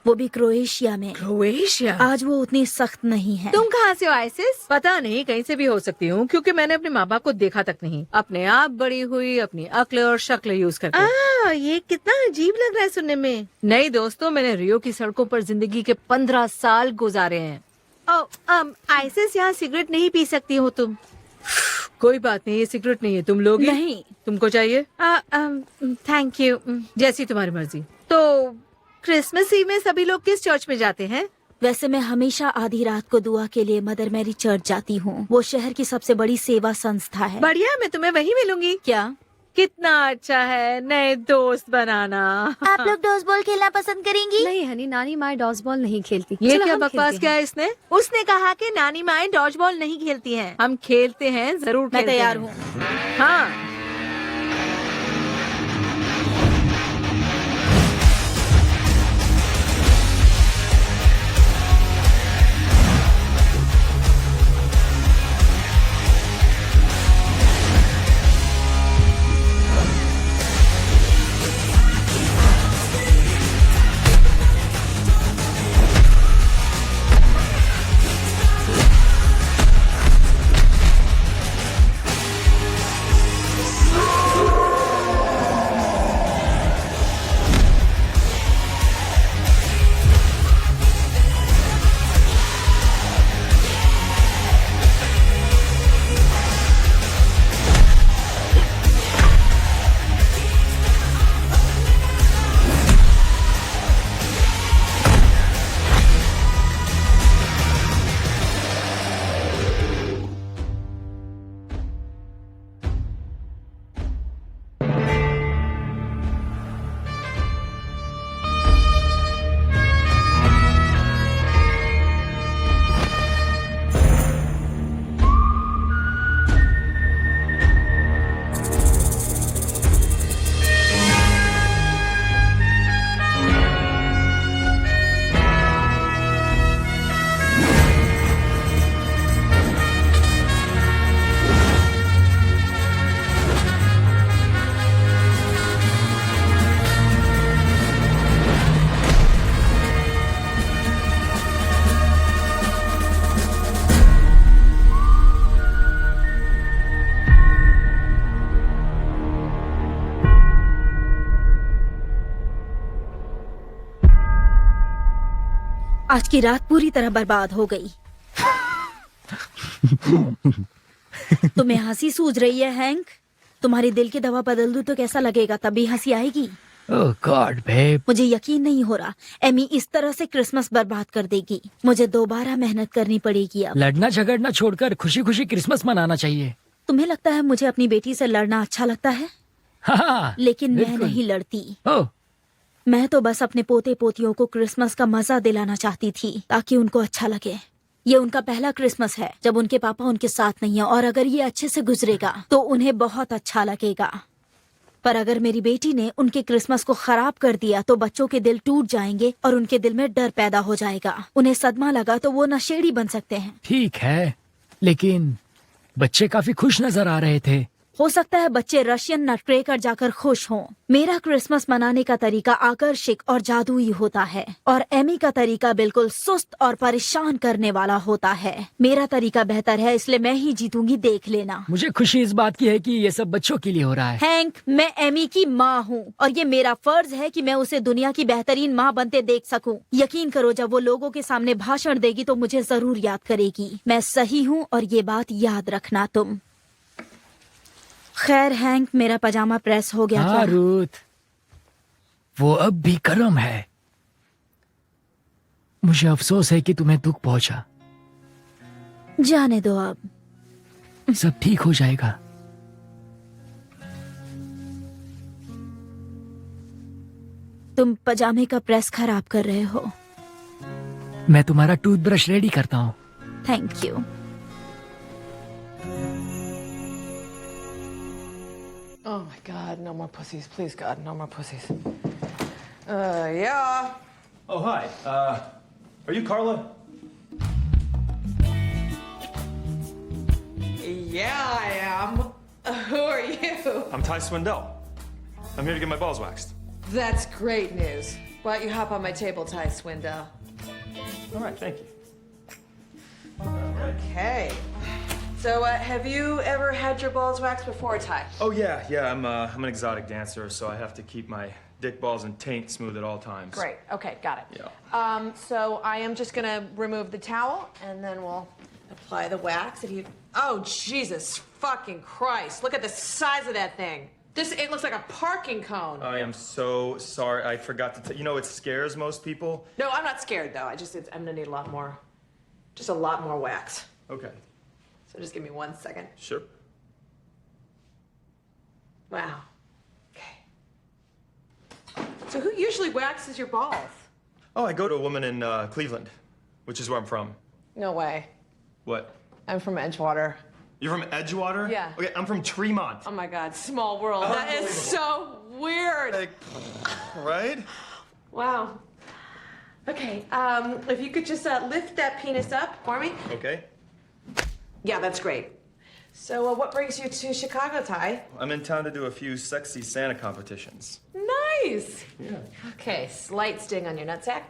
वो भी क्रोएशिया में। क्रोएशिया? आज वो उतनी सख्त नहीं है। तुम कहाँ से हो आइसिस? पता नहीं, कहीं से भी हो सकती हूँ, क्योंकि मैंने अपने माँ बाप को देखा तक नहीं। अपने आप बड़ी हुई, अपनी अक्ल और शक्ल यूज करके। ये कितना अजीब लग रहा है सुनने में। नहीं दोस्तों, मैंने रियो की सड़कों पर जिंदगी के 15 साल गुजारे हैं। आइसिस, यहाँ सिगरेट नहीं पी सकती हो तुम। कोई बात नहीं, ये सिगरेट नहीं है, तुम लोगी? नहीं। तुमको चाहिए? Thank you. जैसी तुम्हारी मर्जी। तो क्रिसमस ईव में सभी लोग किस चर्च में जाते हैं? वैसे मैं हमेशा आधी रात को दुआ के लिए मदर मैरी चर्च जाती हूँ। वो शहर की सबसे बड़ी सेवा संस्था है। बढ़िया, मैं तुम्हें वहीं मिलूंगी। क्या? कितना अच्छा है नए दोस्त बनाना। आप लोग डॉस बॉल खेलना पसंद करेंगी? नहीं हनी, नानी माँ डॉस बॉल नहीं खेलती। ये चलो क्या हम बकवास खेलते क्या हैं। है इसने? उसने कहा कि नानी माएं डॉज बॉल नहीं खेलती हैं। हम खेलते हैं, जरूर मैं खेलते तैयार हैं। हूँ। हाँ, आज की रात पूरी तरह बर्बाद हो गई। तुम्हें हंसी सूझ रही है हैंक? तुम्हारी दिल की दवा बदल दूं तो कैसा लगेगा? तभी हंसी आएगी। ओह गॉड बेब। मुझे यकीन नहीं हो रहा एमी इस तरह से क्रिसमस बर्बाद कर देगी। मुझे दोबारा मेहनत करनी पड़ेगी अब। लड़ना झगड़ना छोड़कर खुशी खुशी क्रिसमस मनाना चाहिए। तुम्हें लगता है मुझे अपनी बेटी से लड़ना अच्छा लगता है? हाँ, लेकिन मैं बिल्कुल। नहीं लड़ती। ओह मैं तो बस अपने पोते पोतियों को क्रिसमस का मजा दिलाना चाहती थी ताकि उनको अच्छा लगे। ये उनका पहला क्रिसमस है जब उनके पापा उनके साथ नहीं है, और अगर ये अच्छे से गुजरेगा तो उन्हें बहुत अच्छा लगेगा। पर अगर मेरी बेटी ने उनके क्रिसमस को खराब कर दिया तो बच्चों के दिल टूट जाएंगे और उनके दिल में डर पैदा हो जाएगा। उन्हें सदमा लगा तो वो नशेड़ी बन सकते हैं। ठीक है, लेकिन बच्चे काफी खुश नजर आ रहे थे। हो सकता है बच्चे रशियन नटक्रेकर जाकर खुश हों। मेरा क्रिसमस मनाने का तरीका आकर्षक और जादुई होता है और एमी का तरीका बिल्कुल सुस्त और परेशान करने वाला होता है। मेरा तरीका बेहतर है, इसलिए मैं ही जीतूंगी, देख लेना। मुझे खुशी इस बात की है कि ये सब बच्चों के लिए हो रहा है। हैंक, मैं एमी की माँ हूँ और ये मेरा फर्ज है कि मैं उसे दुनिया की बेहतरीन माँ बनते देख सकूं। यकीन करो, जब वो लोगों के सामने भाषण देगी तो मुझे जरूर याद करेगी। मैं सही हूँ और ये बात याद रखना तुम। खैर हैंक, मेरा पजामा प्रेस हो गया हाँ क्या? रूथ, वो अब भी गर्म है। मुझे अफसोस है कि तुम्हें दुख पहुंचा। जाने दो अब। सब ठीक हो जाएगा। तुम पजामे का प्रेस खराब कर रहे हो। मैं तुम्हारा टूथब्रश रेडी करता हूँ। Thank you. Oh my God, no more pussies. Please, God, no more pussies. Yeah. Oh, hi. Are you Carla? Yeah, I am. Who are you? I'm Ty Swindell. I'm here to get my balls waxed. That's great news. Why don't you hop on my table, Ty Swindell? All right, thank you. Okay. So, have you ever had your balls waxed before, Ty? Oh, yeah. I'm an exotic dancer, so I have to keep my dick, balls, and taint smooth at all times. Great. Okay, got it. Yeah. So I am just gonna remove the towel, and then we'll apply the wax. If you, oh Jesus fucking Christ! Look at the size of that thing. It looks like a parking cone. I am so sorry. I forgot to tell you. Know, it scares most people. No, I'm not scared though. I'm gonna need a lot more wax. Okay. So just give me 1 second. Sure. Wow. Okay. So who usually waxes your balls? Oh, I go to a woman in Cleveland, which is where I'm from. No way. What? I'm from Edgewater. You're from Edgewater? Yeah. Okay, I'm from Tremont. Oh my God, small world. That is so weird. Like, right? Wow. Okay, if you could just lift that penis up for me. Okay. Yeah, that's great. So what brings you to Chicago, Ty? I'm in town to do a few sexy Santa competitions. Nice. Yeah. Okay, slight sting on your nutsack.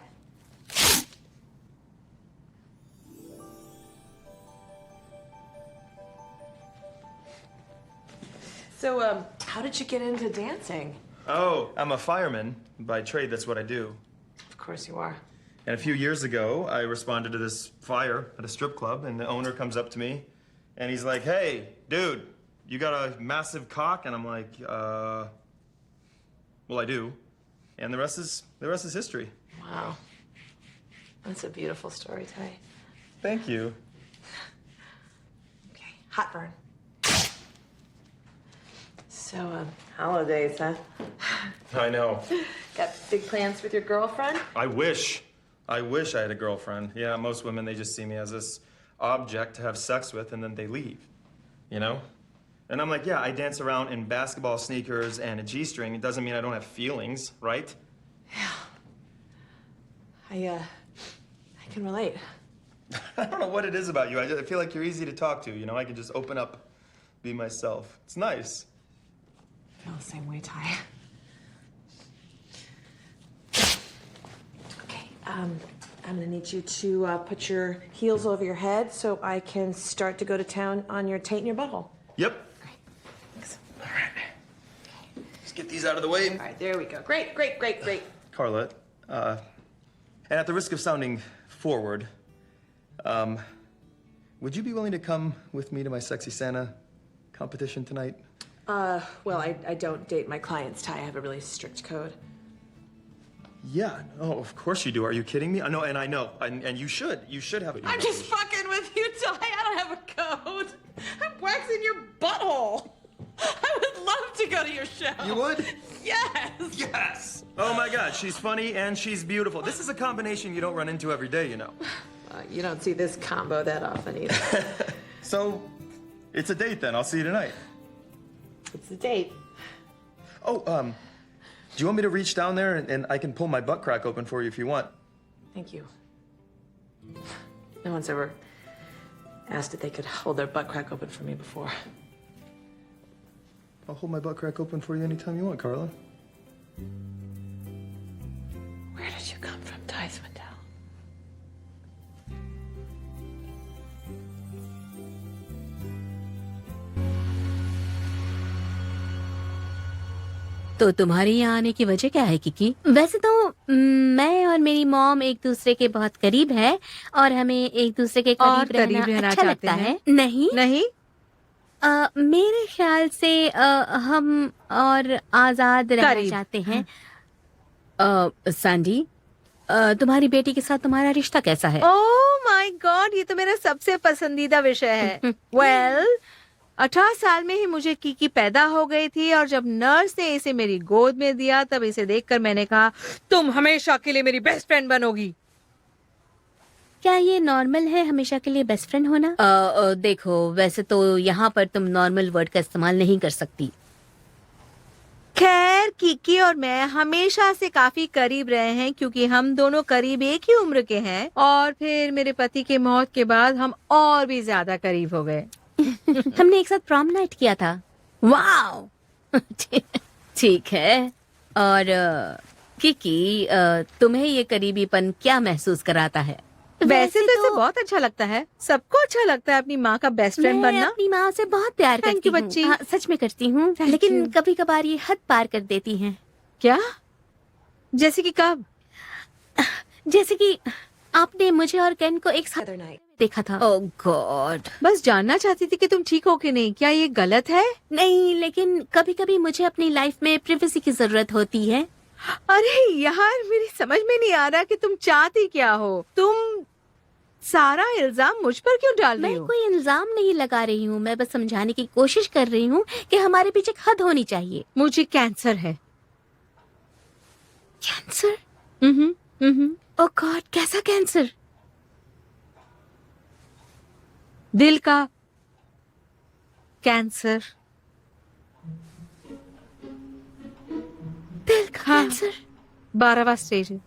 So, how did you get into dancing? Oh, I'm a fireman by trade. That's what I do. Of course you are. And a few years ago, I responded to this fire at a strip club, and the owner comes up to me, and he's like, "Hey, dude, you got a massive cock?" And I'm like, well, I do. And the rest is history. Wow. That's a beautiful story, Ty. Thank you. Okay, hot burn. So, holidays, huh? I know. Got big plans with your girlfriend? I wish I had a girlfriend. Yeah, most women, they just see me as this object to have sex with, and then they leave, you know? And I'm like, yeah, I dance around in basketball sneakers and a G-string. It doesn't mean I don't have feelings, right? I can relate. I don't know what it is about you. I feel like you're easy to talk to, you know? I can just open up, be myself. It's nice. I feel the same way, Ty. Okay, I'm gonna need you to put your heels over your head so I can start to go to town on your taint and your butthole. Yep. Great. Thanks. All right. Let's get these out of the way. All right, there we go. Great, great, great, great. Carla, and at the risk of sounding forward, would you be willing to come with me to my Sexy Santa competition tonight? Well, I don't date my clients, Ty. I have a really strict code. Yeah, no, of course you do. Are you kidding me? I know, and you should. You should have it. I'm just fucking with you, Ty. I don't have a code. I'm waxing your butthole. I would love to go to your show. You would? Yes. Yes. Oh my God, she's funny and she's beautiful. This is a combination you don't run into every day, you know. You don't see this combo that often either. So, it's a date then. I'll see you tonight. It's a date. Oh, do you want me to reach down there and I can pull my butt crack open for you if you want? Thank you. No one's ever asked if they could hold their butt crack open for me before. I'll hold my butt crack open for you anytime you want, Carla. Where did you come from, Ty Swindell? तो तुम्हारी यहाँ आने की वजह क्या है, Kiki? वैसे तो मैं और मेरी मॉम एक दूसरे के बहुत करीब है और हमें एक दूसरे के करीब रहना अच्छा लगता है। नहीं नहीं मेरे ख्याल से हम और आजाद रहना चाहते हैं। सैंडी, तुम्हारी बेटी के साथ तुम्हारा रिश्ता कैसा है? ओह माय गॉड, ये तो मेरा सबसे पसंदीदा विषय है। वेल 18 साल में ही मुझे कीकी पैदा हो गई थी और जब नर्स ने इसे मेरी गोद में दिया तब इसे देखकर मैंने कहा, तुम हमेशा के लिए मेरी बेस्ट फ्रेंड बनोगी। क्या ये नॉर्मल है हमेशा के लिए बेस्ट फ्रेंड होना? देखो, वैसे तो यहाँ पर तुम नॉर्मल वर्ड का इस्तेमाल नहीं कर सकती। खैर, कीकी और मैं हमेशा से काफी करीब रहे हैं क्योंकि हम दोनों करीब एक ही उम्र के हैं और फिर मेरे पति के मौत के बाद हम और भी ज्यादा करीब हो गए। हमने एक साथ प्रॉम नाइट किया था। वाओ। ठीक है। और किकी, तुम्हें ये करीबीपन क्या महसूस कराता है? वैसे तो इसे बहुत अच्छा लगता है। सबको अच्छा लगता है अपनी माँ का बेस्ट फ्रेंड बनना। अपनी माँ से बहुत प्यार करती हूँ बच्ची। सच में करती हूँ, लेकिन कभी कभार ये हद पार कर देती हैं। क्या? जैसे कि कब? जैसे कि आपने मुझे और केन को एक साथ देखा था। ओह गॉड, बस जानना चाहती थी कि तुम ठीक हो कि नहीं। क्या ये गलत है? नहीं, लेकिन कभी कभी मुझे अपनी लाइफ में प्राइवेसी की जरूरत होती है। अरे यार, मेरी समझ में नहीं आ रहा कि तुम चाहती क्या हो। तुम सारा इल्जाम मुझ पर क्यों डाल रही मैं हो? कोई इल्जाम नहीं लगा रही हूँ, मैं बस समझाने की कोशिश कर रही हूँ कि हमारे पीछे एक हद होनी चाहिए। मुझे कैंसर है। कैंसर? ओह गॉड, कैसा कैंसर? दिल का कैंसर। दिल का कैंसर? 12वां स्टेज है।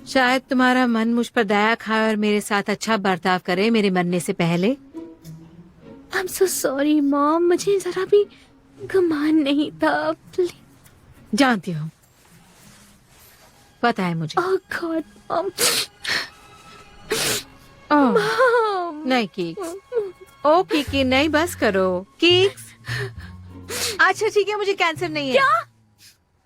शायद तुम्हारा मन मुझ पर दया खाए और मेरे साथ अच्छा बर्ताव करे मेरे मरने से पहले। I am so sorry mom, मुझे जरा भी गुमान नहीं था। प्लीज। जानती हूँ, पता है मुझे। ओह गॉड मॉम। मॉम नहीं कीक्स। ओ कीकी नहीं, बस करो कीक्स। अच्छा ठीक है, मुझे कैंसर नहीं है। क्या?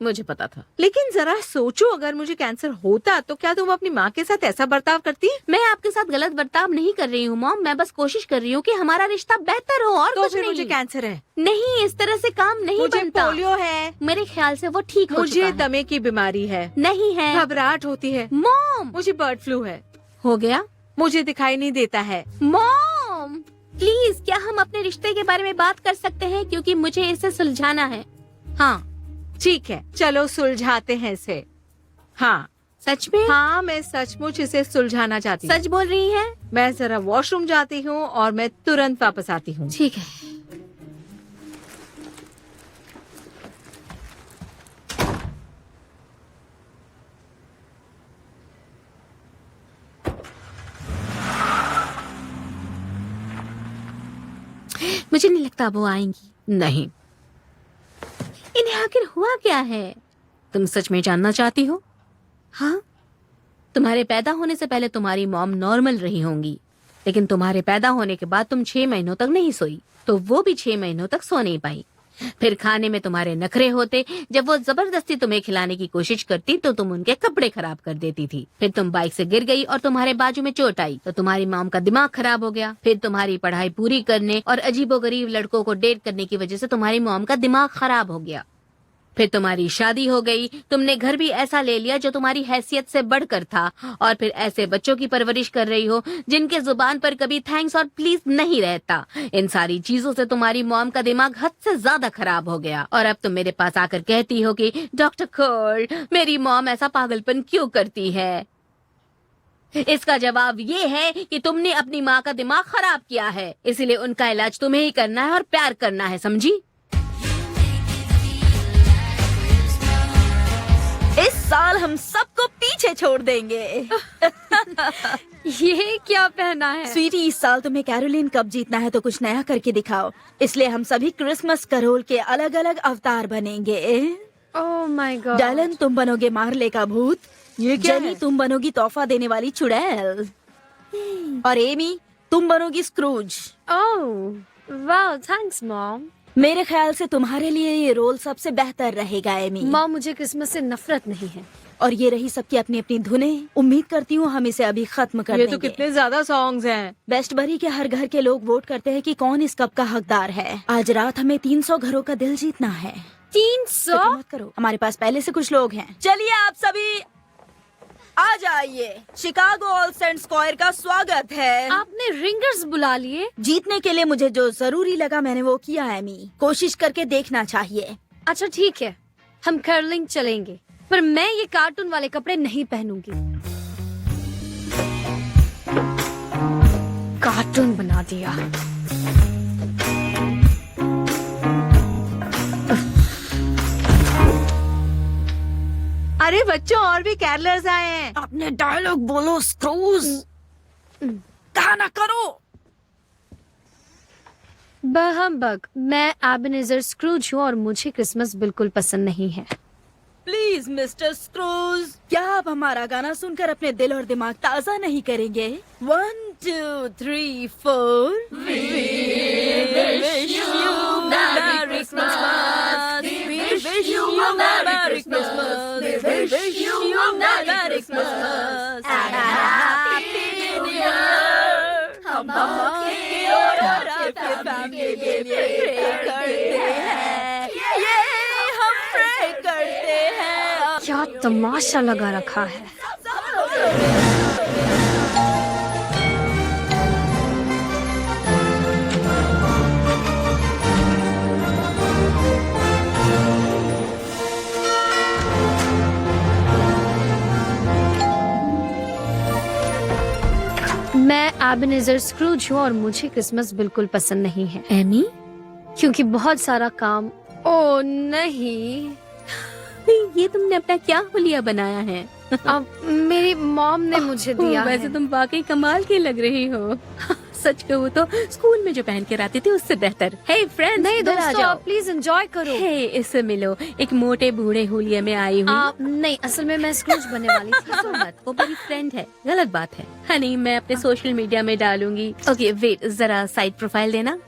मुझे पता था। लेकिन जरा सोचो, अगर मुझे कैंसर होता तो क्या तुम अपनी माँ के साथ ऐसा बर्ताव करती? मैं आपके साथ गलत बर्ताव नहीं कर रही हूँ मॉम, मैं बस कोशिश कर रही हूँ कि हमारा रिश्ता बेहतर हो और तो कुछ फिर नहीं। मुझे कैंसर है। नहीं, इस तरह से काम नहीं मुझे बनता। पोलियो है। मेरे ख्याल से वो ठीक हो मुझे चुका है। दमे की बीमारी है। नहीं है। घबराहट होती है। मॉम, मुझे बर्ड फ्लू है। हो गया? मुझे दिखाई नहीं देता है। मॉम प्लीज, क्या हम अपने रिश्ते के बारे में बात कर सकते हैं, क्योंकि मुझे इसे सुलझाना है। हाँ ठीक है, चलो सुलझाते हैं इसे। हाँ सच में? हाँ, मैं सचमुच इसे सुलझाना चाहती हूँ। सच बोल रही हैं? मैं जरा वॉशरूम जाती हूँ और मैं तुरंत वापस आती हूँ। ठीक है। मुझे नहीं लगता वो आएंगी। नहीं। इन्हें आखिर हुआ क्या है? तुम सच में जानना चाहती हो? हाँ, तुम्हारे पैदा होने से पहले तुम्हारी मॉम नॉर्मल रही होंगी, लेकिन तुम्हारे पैदा होने के बाद तुम 6 महीनों तक नहीं सोई, तो वो भी 6 महीनों तक सो नहीं पाई। फिर खाने में तुम्हारे नखरे होते, जब वो जबरदस्ती तुम्हें खिलाने की कोशिश करती तो तुम उनके कपड़े खराब कर देती थी। फिर तुम बाइक से गिर गई और तुम्हारे बाजू में चोट आई, तो तुम्हारी मॉम का दिमाग खराब हो गया। फिर तुम्हारी पढ़ाई पूरी करने और अजीबोगरीब लड़कों को डेट करने की वजह से तुम्हारी मॉम का दिमाग खराब हो गया। फिर तुम्हारी शादी हो गई, तुमने घर भी ऐसा ले लिया जो तुम्हारी हैसियत से बढ़कर था, और फिर ऐसे बच्चों की परवरिश कर रही हो जिनके जुबान पर कभी थैंक्स और प्लीज नहीं रहता। इन सारी चीजों से तुम्हारी मॉम का दिमाग हद से ज्यादा खराब हो गया, और अब तुम मेरे पास आकर कहती हो कि डॉक्टर कोल, मेरी मॉम ऐसा पागलपन क्यों करती है। इसका जवाब ये है कि तुमने अपनी माँ का दिमाग खराब किया है, इसलिए उनका इलाज तुम्हें ही करना है और प्यार करना है, समझी? इस साल हम सबको पीछे छोड़ देंगे। ये क्या पहना है? स्वीटी, इस साल तुम्हें कैरोलिन कप जीतना है तो कुछ नया करके दिखाओ। इसलिए हम सभी क्रिसमस कैरोल के अलग अलग अवतार बनेंगे। Oh my God. डालन, तुम बनोगे मार्ले का भूत। ये क्या जेनी, है? तुम बनोगी तोहफा देने वाली चुड़ैल। और एमी, तुम बनोगी स्क्रूज। ओह वाह, थैंक्स मॉम। मेरे ख्याल से तुम्हारे लिए ये रोल सबसे बेहतर रहेगा एमी। मॉम, मुझे क्रिसमस से नफरत नहीं है। और ये रही सबकी अपनी अपनी धुनें। उम्मीद करती हूँ हम इसे अभी खत्म कर ये देंगे। तो कितने ज्यादा सॉन्ग्स हैं। बेस्ट बरी के हर घर के लोग वोट करते हैं कि कौन इस कप का हकदार है। आज रात हमें 300 घरों का दिल जीतना है। 300? फिक्र मत करो, हमारे पास पहले से कुछ लोग हैं। चलिए आप सभी आ जाइए, शिकागो ऑल सेंट स्क्वायर का स्वागत है। आपने रिंगर्स बुला लिए? जीतने के लिए मुझे जो जरूरी लगा मैंने वो किया एमी। कोशिश करके देखना चाहिए। अच्छा ठीक है, हम कर्लिंग चलेंगे, पर मैं ये कार्टून वाले कपड़े नहीं पहनूंगी। कार्टून बना दिया। अरे बच्चों, और भी कैरलर्स आए हैं। अपने डायलॉग बोलो स्क्रूज। कहा ना करो। बहम्बग, मैं एबेनेजर स्क्रूज हूँ और मुझे क्रिसमस बिल्कुल पसंद नहीं है। प्लीज मिस्टर स्क्रूज, क्या आप हमारा गाना सुनकर अपने दिल और दिमाग ताज़ा नहीं करेंगे? 1 2 3 4 We wish you Merry Christmas. We wish you Merry Christmas. We wish you Merry Christmas and a Happy New Year. क्या तमाशा लगा रखा है। मैं एबेनेज़र स्क्रूज हूँ और मुझे क्रिसमस बिल्कुल पसंद नहीं है। एमी, क्योंकि बहुत सारा काम। ओ नहीं, ये तुमने अपना क्या हुलिया बनाया है? अब मेरी मॉम ने मुझे दिया वैसे है। तुम वाकई कमाल की लग रही हो। सच कहूँ तो स्कूल में जो पहन के आती थी उससे बेहतर। हे फ्रेंड्स, नहीं इधर आ दोस्तों, जाओ। आप प्लीज एंजॉय करो। हे, इससे मिलो। एक मोटे बूढ़े हुलिये में आई हूँ। नहीं, असल में मैं स्क्रूज बनने वाली थी। तो मत, वो मेरी फ्रेंड है। गलत बात है। हनी, मैं अपने सोशल मीडिया में डालूंगी। ओके वेट, जरा साइड प्रोफाइल देना।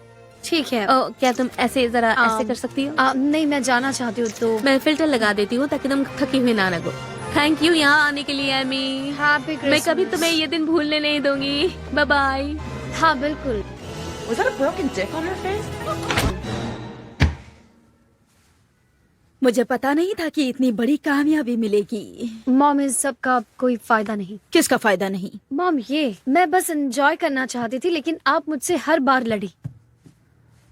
ठीक है। क्या तुम ऐसे जरा ऐसे कर सकती हो? नहीं, मैं जाना चाहती हूँ तो मैं फिल्टर लगा देती हूँ ताकि तुम थकी हुई ना लगो। थैंक यू यहाँ आने के लिए एमी। Happy Christmas. मैं कभी तुम्हें ये दिन भूलने नहीं दूंगी। Bye bye. हाँ बिल्कुल। Was that a broken dick on her face? मुझे पता नहीं था कि इतनी बड़ी कामयाबी मिलेगी। मॉम, इस सब का कोई फायदा नहीं। किसका फायदा नहीं? मॉम, ये मैं बस एंजॉय करना चाहती थी, लेकिन आप मुझसे हर बार लड़ी।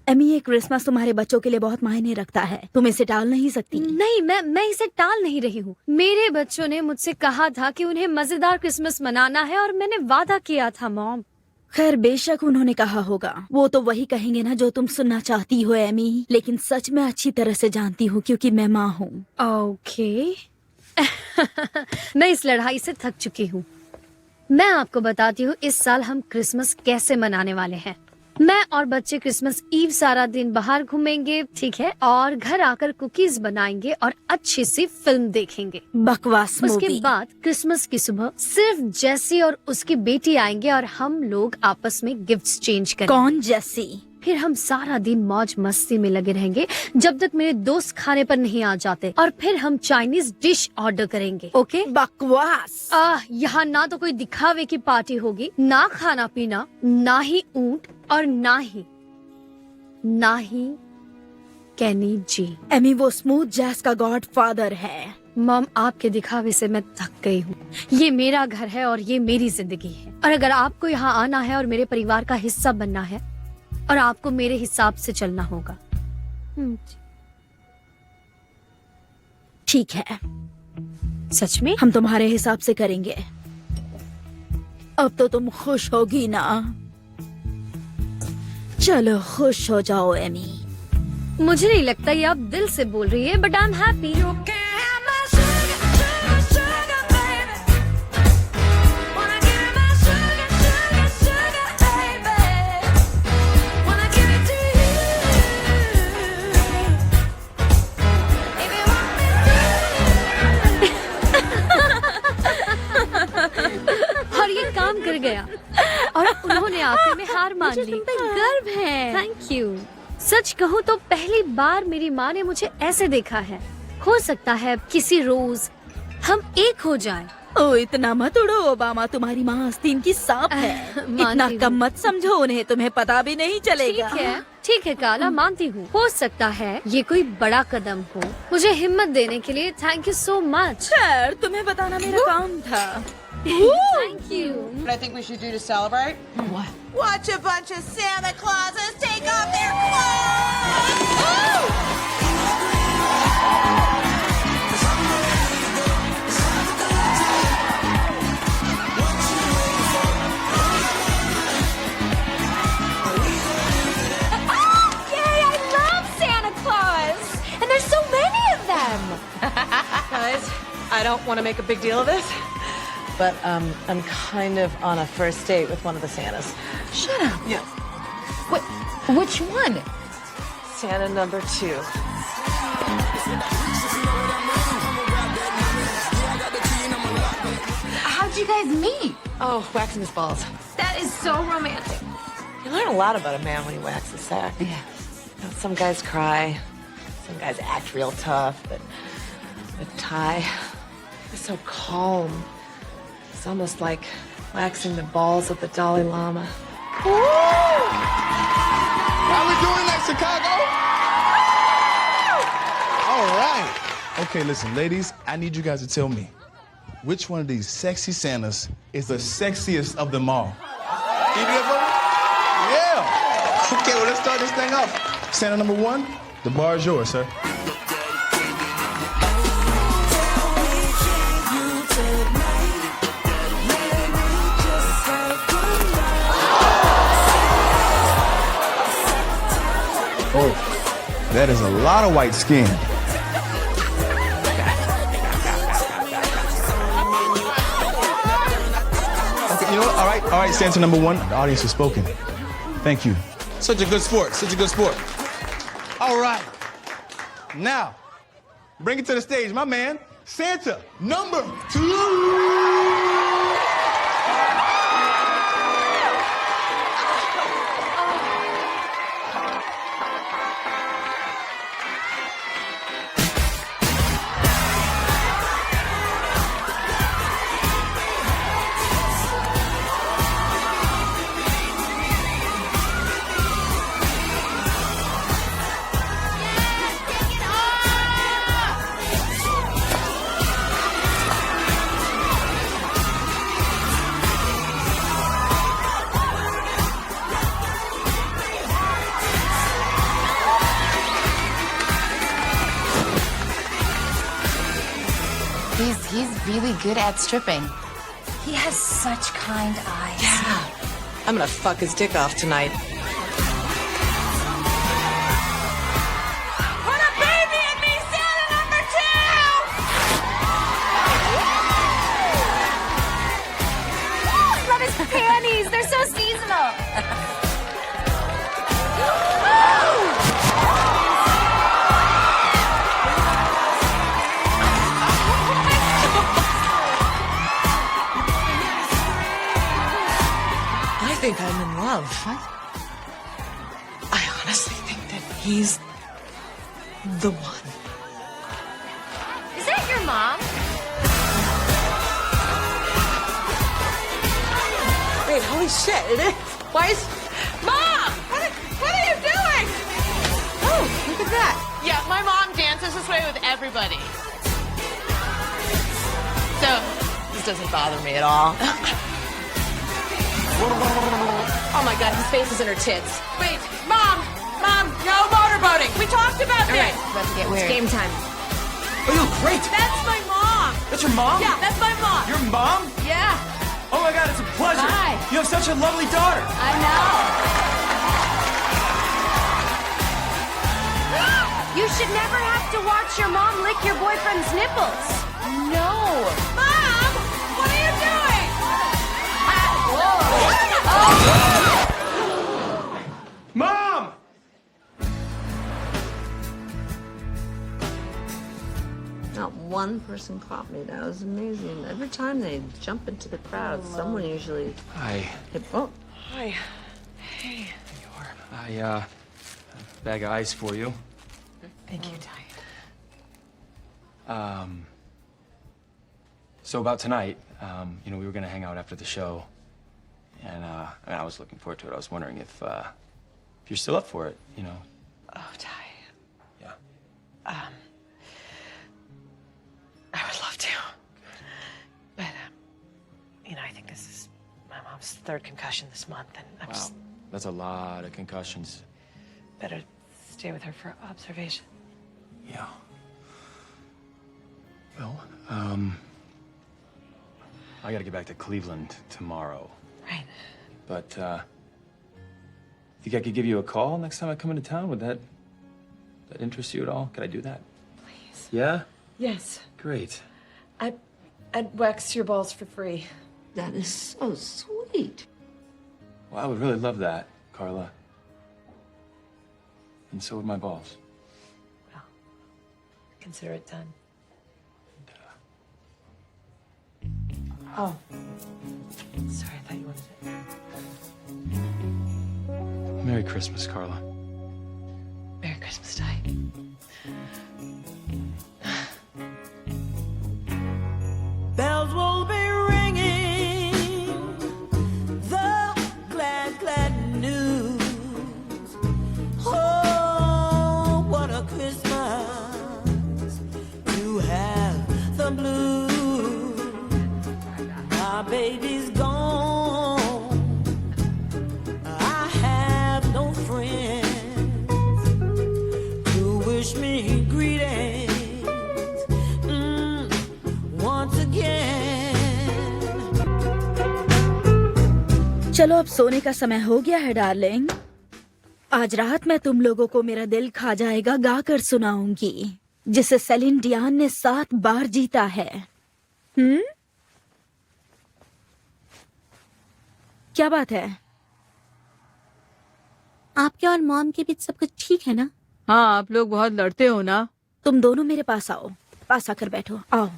एमी, ये क्रिसमस तुम्हारे बच्चों के लिए बहुत मायने रखता है। तुम इसे टाल नहीं सकती। नहीं, मैं इसे टाल नहीं रही हूँ। मेरे बच्चों ने मुझसे कहा था कि उन्हें मजेदार क्रिसमस मनाना है और मैंने वादा किया था मॉम। खैर, बेशक उन्होंने कहा होगा। वो तो वही कहेंगे ना जो तुम सुनना चाहती हो एमी। लेकिन सच में अच्छी तरह से जानती हूँ क्योंकि मैं माँ हूँ। ओके। मैं इस लड़ाई से थक चुकी हूँ। मैं आपको बताती हूँ इस साल हम क्रिसमस कैसे मनाने वाले हैं। मैं और बच्चे क्रिसमस ईव सारा दिन बाहर घूमेंगे, ठीक है, और घर आकर कुकीज बनाएंगे और अच्छी सी फिल्म देखेंगे। बकवास उसके मूवी। बाद क्रिसमस की सुबह सिर्फ जेसी और उसकी बेटी आएंगे और हम लोग आपस में गिफ्ट्स चेंज करेंगे। कौन जेसी? फिर हम सारा दिन मौज मस्ती में लगे रहेंगे जब तक मेरे दोस्त खाने पर नहीं आ जाते, और फिर हम चाइनीज डिश ऑर्डर करेंगे। ओके? बकवास। यहाँ ना तो कोई दिखावे की पार्टी होगी, ना खाना पीना, ना ही ऊंट, और ना ही कैनी जी। एमी, वो स्मूथ जैज का गॉड फादर है। मॉम, आपके दिखावे से मैं थक गई हूँ। ये मेरा घर है और ये मेरी जिंदगी है, और अगर आपको यहाँ आना है और मेरे परिवार का हिस्सा बनना है, और आपको मेरे हिसाब से चलना होगा। ठीक है, सच में? हम तुम्हारे हिसाब से करेंगे। अब तो तुम खुश होगी ना? चलो खुश हो जाओ एमी। मुझे नहीं लगता ये आप दिल से बोल रही है, बट आई एम हैप्पी। और ये काम कर गया, और उन्होंने आखिर में हार मान ली। तुम पे गर्व है। Thank you. सच कहूँ तो पहली बार मेरी माँ ने मुझे ऐसे देखा है। हो सकता है किसी रोज हम एक हो जाएं। ओ, इतना मत उड़ो ओबामा, तुम्हारी माँ आस्तीन की सांप है। इतना कम मत समझो उन्हें, तुम्हें पता भी नहीं चलेगा। ठीक है काला, मानती हूँ। हो सकता है ये कोई बड़ा कदम हो। मुझे हिम्मत देने के लिए थैंक यू सो मच। खैर, तुम्हें बताना मेरा काम था। Thank you. What I think we should do to celebrate? What? Watch a bunch of Santa Clauses take off their clothes! Yay, I love Santa Claus! And there's so many of them! Guys, I don't want to make a big deal of this, but I'm kind of on a first date with one of the Santas. Shut up. Yeah. Which one? Santa number 2. How'd you guys meet? Oh, waxing his balls. That is so romantic. You learn a lot about a man when he waxes his sack. Yeah. You know, some guys cry, some guys act real tough, but Ty is so calm. It's almost like waxing the balls of the Dalai Lama. How we doing tonight, Chicago? All right. Okay, listen, ladies, I need you guys to tell me which one of these sexy Santas is the sexiest of them all. Can you do that for me? Yeah. Okay, well, let's start this thing off. Santa number one, the bar is yours, sir. Oh, that is a lot of white skin. Okay, you know what? All right, Santa number one, the audience has spoken. Thank you. Such a good sport, such a good sport. All right. Now, bring it to the stage, my man, Santa number two. He's really good at stripping. He has such kind eyes. Yeah. I'm gonna fuck his dick off tonight. Put a baby in me, Santa number 2! Love his panties. They're so seasonal. I think I'm in love. What? I honestly think that he's the one. Is that your mom? Wait, holy shit, it is. Why is... Mom! What are you doing? Oh, look at that. Yeah, my mom dances this way with everybody. So, this doesn't bother me at all. Oh my god, his face is in her tits. Wait, Mom, no motorboating. We talked about this. Right, about to get weird. It's game time. Oh, you look great. That's my mom. That's your mom? Yeah, that's my mom. Your mom? Yeah. Oh my God, it's a pleasure. Hi. You have such a lovely daughter. I know. You should never have to watch your mom lick your boyfriend's nipples. No. Mom, what are you doing? Mom! Not one person caught me. That was amazing. Every time they jump into the crowd, someone usually... Hi. Oh, Hi. Hey. A bag of ice for you. Thank you, Ty. So about tonight, we were gonna hang out after the show, and I was looking forward to it. I was wondering if you're still up for it, Oh, Ty. Yeah. I would love to. But, I think this is my mom's third concussion this month, and I'm just That's a lot of concussions. better stay with her for observation. Yeah. Well, I gotta get back to Cleveland tomorrow. Right. But, think I could give you a call next time I come into town? Would that interest you at all? Could I do that? Please. Yeah? Yes. Great. I'd wax your balls for free. that is so sweet. Well, I would really love that, Carla. And so would my balls. Consider it done. Oh. Sorry, I thought you wanted it. Merry Christmas, Carla. Merry Christmas, Ty. Bells will be ringing, the glad, glad चलो अब सोने का समय हो गया है darling. आज रात मैं तुम लोगों को मेरा दिल खा जाएगा गाकर सुनाऊंगी, जिसे सेलिन डियान ने 7 बार जीता है। क्या बात है? आपके और मॉम के बीच सब कुछ ठीक है ना? हाँ, आप लोग बहुत लड़ते हो ना। तुम दोनों मेरे पास आओ, पास आकर बैठो, आओ।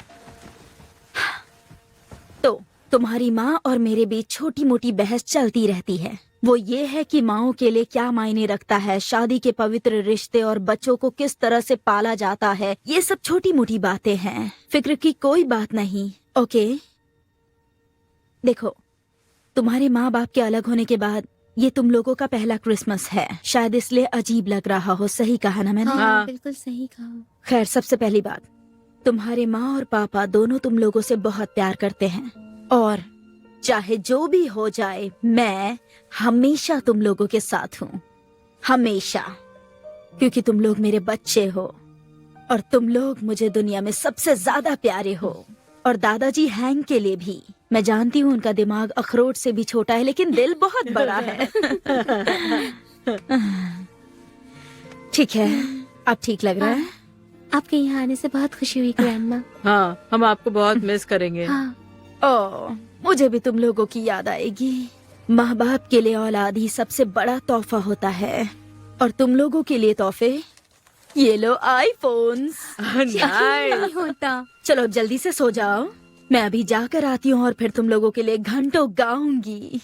तो तुम्हारी माँ और मेरे बीच छोटी मोटी बहस चलती रहती है। वो ये है कि माँओं के लिए क्या मायने रखता है, शादी के पवित्र रिश्ते और बच्चों को किस तरह से पाला जाता है। ये सब छोटी मोटी बातें हैं, फिक्र की कोई बात नहीं। ओके, देखो, तुम्हारे माँ बाप के अलग होने के बाद ये तुम लोगों का पहला क्रिसमस है। शायद इसलिए अजीब लग रहा हो। सही कहा ना मैंने? हाँ, बिल्कुल सही कहा। खैर, सबसे पहली बात, तुम्हारे माँ और पापा दोनों तुम लोगों से बहुत प्यार करते हैं, और चाहे जो भी हो जाए मैं हमेशा तुम लोगों के साथ हूँ, हमेशा, क्योंकि तुम लोग मेरे बच्चे हो और तुम लोग मुझे दुनिया में सबसे ज्यादा प्यारे हो। और दादाजी हैंक के लिए भी। मैं जानती हूँ उनका दिमाग अखरोट से भी छोटा है, लेकिन दिल बहुत बड़ा है। ठीक है, अब ठीक लग रहा है? आपके यहाँ आने से बहुत खुशी हुई ग्रैंडमा। हाँ, हम आपको बहुत मिस करेंगे। हाँ। ओह, मुझे भी तुम लोगों की याद आएगी। माँ बाप के लिए औलाद ही सबसे बड़ा तोहफा होता है, और तुम लोगों के लिए तोहफे ये लो, आईफोन्स। नहीं होता। चलो जल्दी से सो जाओ, मैं अभी जाकर आती हूँ और फिर तुम लोगों के लिए घंटों गाऊंगी।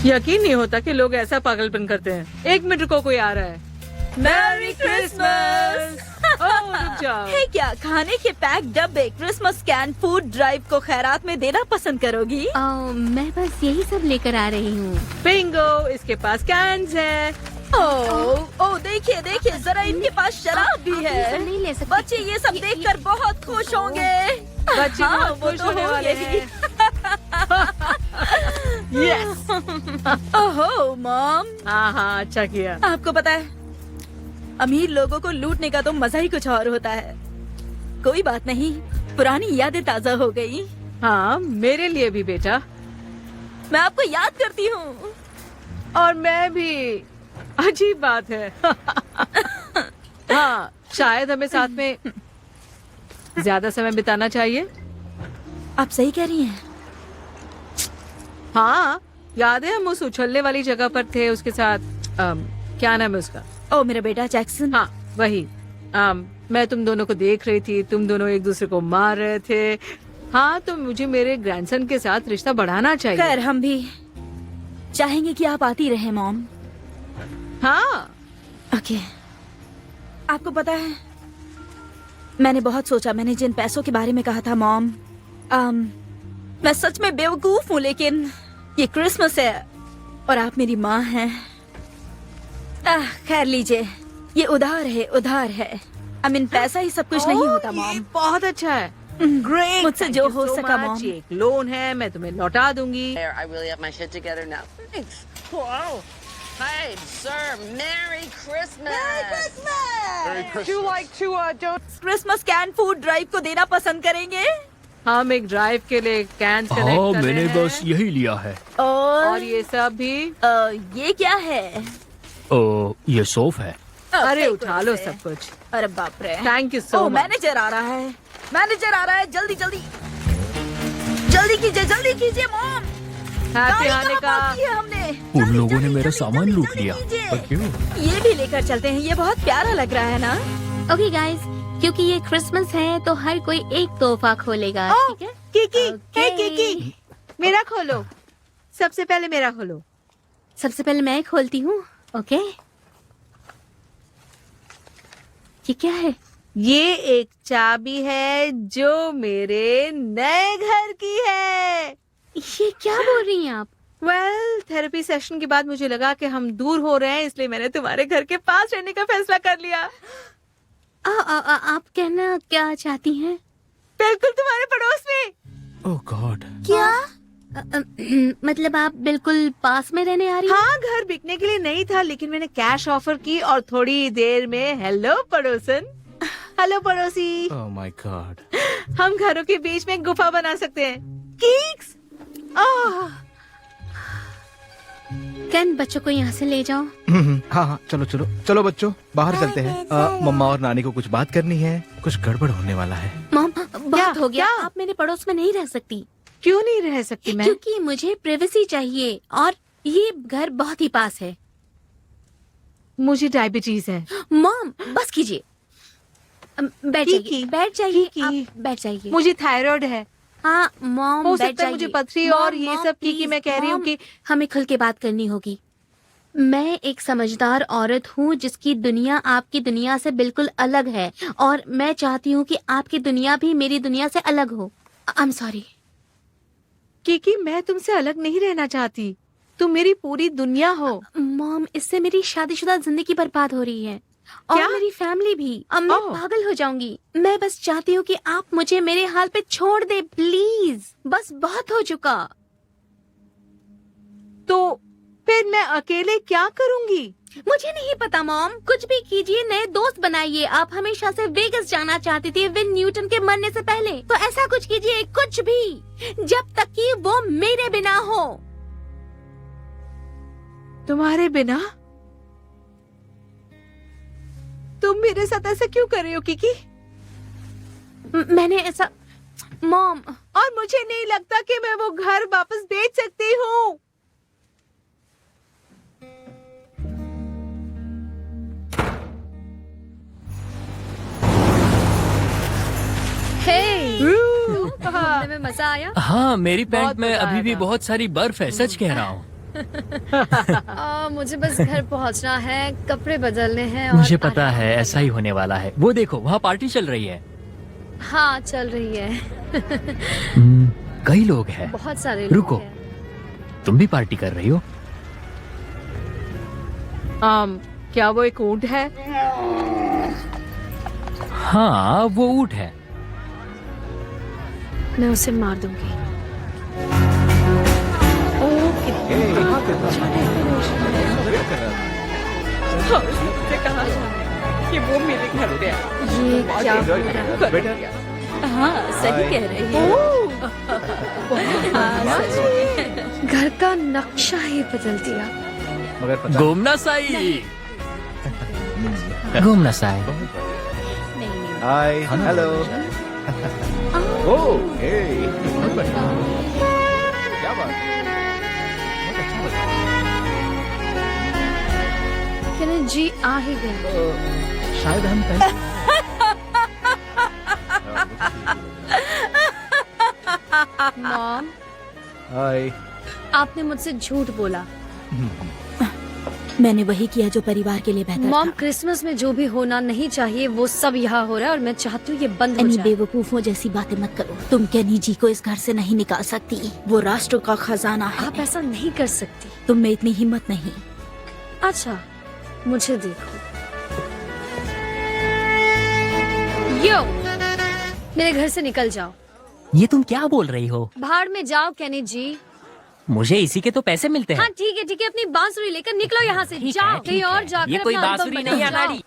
यकीन नहीं होता कि लोग ऐसा पागलपन करते हैं। 1 मिनट रुको, कोई आ रहा है। Merry Christmas. रुक जाओ। है क्या खाने के पैक डब्बे क्रिसमस कैन फूड ड्राइव को खैरात में देना पसंद करोगी? मैं बस यही सब लेकर आ रही हूँ। बिंगो, इसके पास कैन्स है। ओ देखिए देखिए, जरा इनके पास शराब भी है। नहीं ले सकते। बच्चे ये सब देखकर बहुत खुश होंगे। बच्चे बहुत खुश होने वाले हैं। यस। ओहो मॉम। हाँ, अच्छा किया। आपको पता है, अमीर लोगों को लूटने का तो मजा ही कुछ और होता है। कोई बात नहीं, पुरानी यादें ताजा हो गई। हाँ, मेरे लिए भी बेटा। मैं आपको याद करती हूँ। और मैं भी। अजीब बात है। हाँ, शायद हमें साथ में ज्यादा समय बिताना चाहिए। आप सही कह रही हैं। हाँ, याद है हम उस उछलने वाली जगह पर थे उसके साथ। क्या नाम है उसका? ओ, मेरा बेटा जैक्सन। हाँ, वही। मैं तुम दोनों को देख रही थी, तुम दोनों एक दूसरे को मार रहे थे। हाँ, तो मुझे मेरे ग्रैंडसन के साथ रिश्ता बढ़ाना चाहिए। खैर, हम भी चाहेंगे कि आप आती रहे मॉम। हाँ। ओके, आपको पता है, मैंने बहुत सोचा। मैंने जिन पैसों के बारे में कहा था मॉम, मैं सच में बेवकूफ हूँ, लेकिन ये क्रिसमस है और आप मेरी माँ हैं। खैर लीजिए, ये उधार है, उधार है। आई मीन, पैसा ही सब कुछ नहीं होता मॉम। ये बहुत अच्छा है। ग्रेट। मुझसे जो हो सका मॉम। एक लोन है, मैं तुम्हें लौटा दूंगी। I really have my shit together now. Thanks. Wow. Hey, sir, Merry Christmas. Merry Christmas. Merry Would you like to don't Christmas can food drive को देना पसंद करेंगे? हम एक ड्राइव के लिए कैन कलेक्ट कर रहे मैंने हैं। बस यही लिया है। और ये सब भी। ये क्या है? ये सोफ है। अरे उठा लो सब कुछ। अरे बाप रे। Thank you so much. Manager आ रहा है, मैनेजर आ रहा है। जल्दी जल्दी जल्दी कीजिए, जल्दी कीजिए मॉम। हैप्पी आने का। हमने उन लोगों ने मेरा सामान लूट लिया। पर क्यों? ये भी लेकर चलते हैं, ये बहुत प्यारा लग रहा है ना। ओके गाइस, क्योंकि ये क्रिसमस है तो हर कोई एक तोहफा खोलेगा, ठीक है? Kiki, Okay. हे किकी, मेरा खोलो। सबसे पहले मेरा खोलो। सबसे पहले मैं खोलती हूँ। ओके, ये क्या है? ये एक चाबी है जो मेरे नए घर की है। ये क्या बोल रही हैं आप? वेल, थेरेपी सेशन के बाद मुझे लगा कि हम दूर हो रहे हैं, इसलिए मैंने तुम्हारे घर के पास रहने का फैसला कर लिया। आप कहना क्या चाहती हैं? बिल्कुल तुम्हारे पड़ोस में। ओह गॉड। क्या? मतलब आप बिल्कुल पास में रहने आ रही हैं? हाँ, घर बिकने के लिए नहीं था, लेकिन मैंने कैश ऑफर की और थोड़ी देर में हेलो पड़ोसन। हेलो पड़ोसी। Oh my God. हम घरों के बीच में गुफा बना सकते हैं। कीक्स। कैन बच्चों को यहाँ से ले जाओ। हाँ हाँ चलो चलो चलो बच्चों बाहर चलते हैं। मम्मा और नानी को कुछ बात करनी है, कुछ गड़बड़ होने वाला है। मॉम बहुत हो गया, आप मेरे पड़ोस में नहीं रह सकती। क्यों नहीं रह सकती मैं? क्योंकि मुझे प्राइवेसी चाहिए और ये घर बहुत ही पास है। मुझे डायबिटीज है। मॉम बस कीजिए, बैठ जाइए, बैठ जाइए, आप बैठ जाइए। मुझे थायराइड है। हाँ मॉम हो बैठ सकता है मुझे जाइए। पथरी मॉम, और ये मॉम, सब की मैं कह रही हूँ कि हमें खुल के बात करनी होगी। मैं एक समझदार औरत हूँ जिसकी दुनिया आपकी दुनिया से बिल्कुल अलग है और मैं चाहती हूँ कि आपकी दुनिया भी मेरी दुनिया से अलग हो। आई एम सॉरी कि मैं तुमसे अलग नहीं रहना चाहती, तुम मेरी पूरी दुनिया हो। मॉम इससे मेरी शादीशुदा जिंदगी बर्बाद हो रही है और क्या? मेरी फैमिली भी। अब मैं पागल हो जाऊंगी। मैं बस चाहती हूँ कि आप मुझे मेरे हाल पे छोड़ दे प्लीज, बस बहुत हो चुका। तो फिर मैं अकेले क्या करूंगी? मुझे नहीं पता मॉम, कुछ भी कीजिए, नए दोस्त बनाइए। आप हमेशा से वेगस जाना चाहती थी विन न्यूटन के मरने से पहले, तो ऐसा कुछ कीजिए, कुछ भी, जब तक कि वो मेरे बिना हो। तुम्हारे बिना? तुम मेरे साथ ऐसा क्यों कर रही हो किकी? मैंने ऐसा मॉम, और मुझे नहीं लगता कि मैं वो घर वापस बेच सकती हूँ। घूमने में मजा आया? हाँ मेरी पैंट में अभी भी बहुत सारी बर्फ है, सच कह रहा हूँ। मुझे बस घर पहुंचना है, कपड़े बदलने हैं और मुझे पता है ऐसा ही होने वाला है। वो देखो वहाँ पार्टी चल रही है। हाँ चल रही है। कई लोग हैं। बहुत सारे लोग रुको, तुम भी पार्टी कर रही हो? क्या वो एक ऊंट है? हाँ वो ऊंट है। मैं उसे मार दूंगी। कहा कि वो मेरे घर पे ये क्या हो रहा है? हाँ सही कह रही है। घर का नक्शा ही बदल दिया। घूमना साई। घूमना साई। Hi hello. ओह हे क्या बात है, किरण जी आ ही गए। शायद हम पहले मॉम हाय। आपने मुझसे झूठ बोला। मैंने वही किया जो परिवार के लिए बेहतर मॉम था। क्रिसमस में जो भी होना नहीं चाहिए वो सब यहाँ हो रहा है और मैं चाहती हूँ ये बंद हो एनी जाए। बेवकूफों जैसी बातें मत करो। तुम केनी जी को इस घर से नहीं निकाल सकती, वो राष्ट्र का खजाना है। आप ऐसा नहीं कर सकती। तुम में इतनी हिम्मत नहीं। अच्छा मुझे देखो। यो मेरे घर से निकल जाओ। ये तुम क्या बोल रही हो? भाड़ में जाओ केनी जी। मुझे इसी के तो पैसे मिलते हैं। हाँ ठीक है, अपनी बांसुरी लेकर निकलो यहाँ से। जाओ कहीं और जाकर ये कोई अपना बांसुरी एल्बम नहीं है बनाओ। अनाड़ी।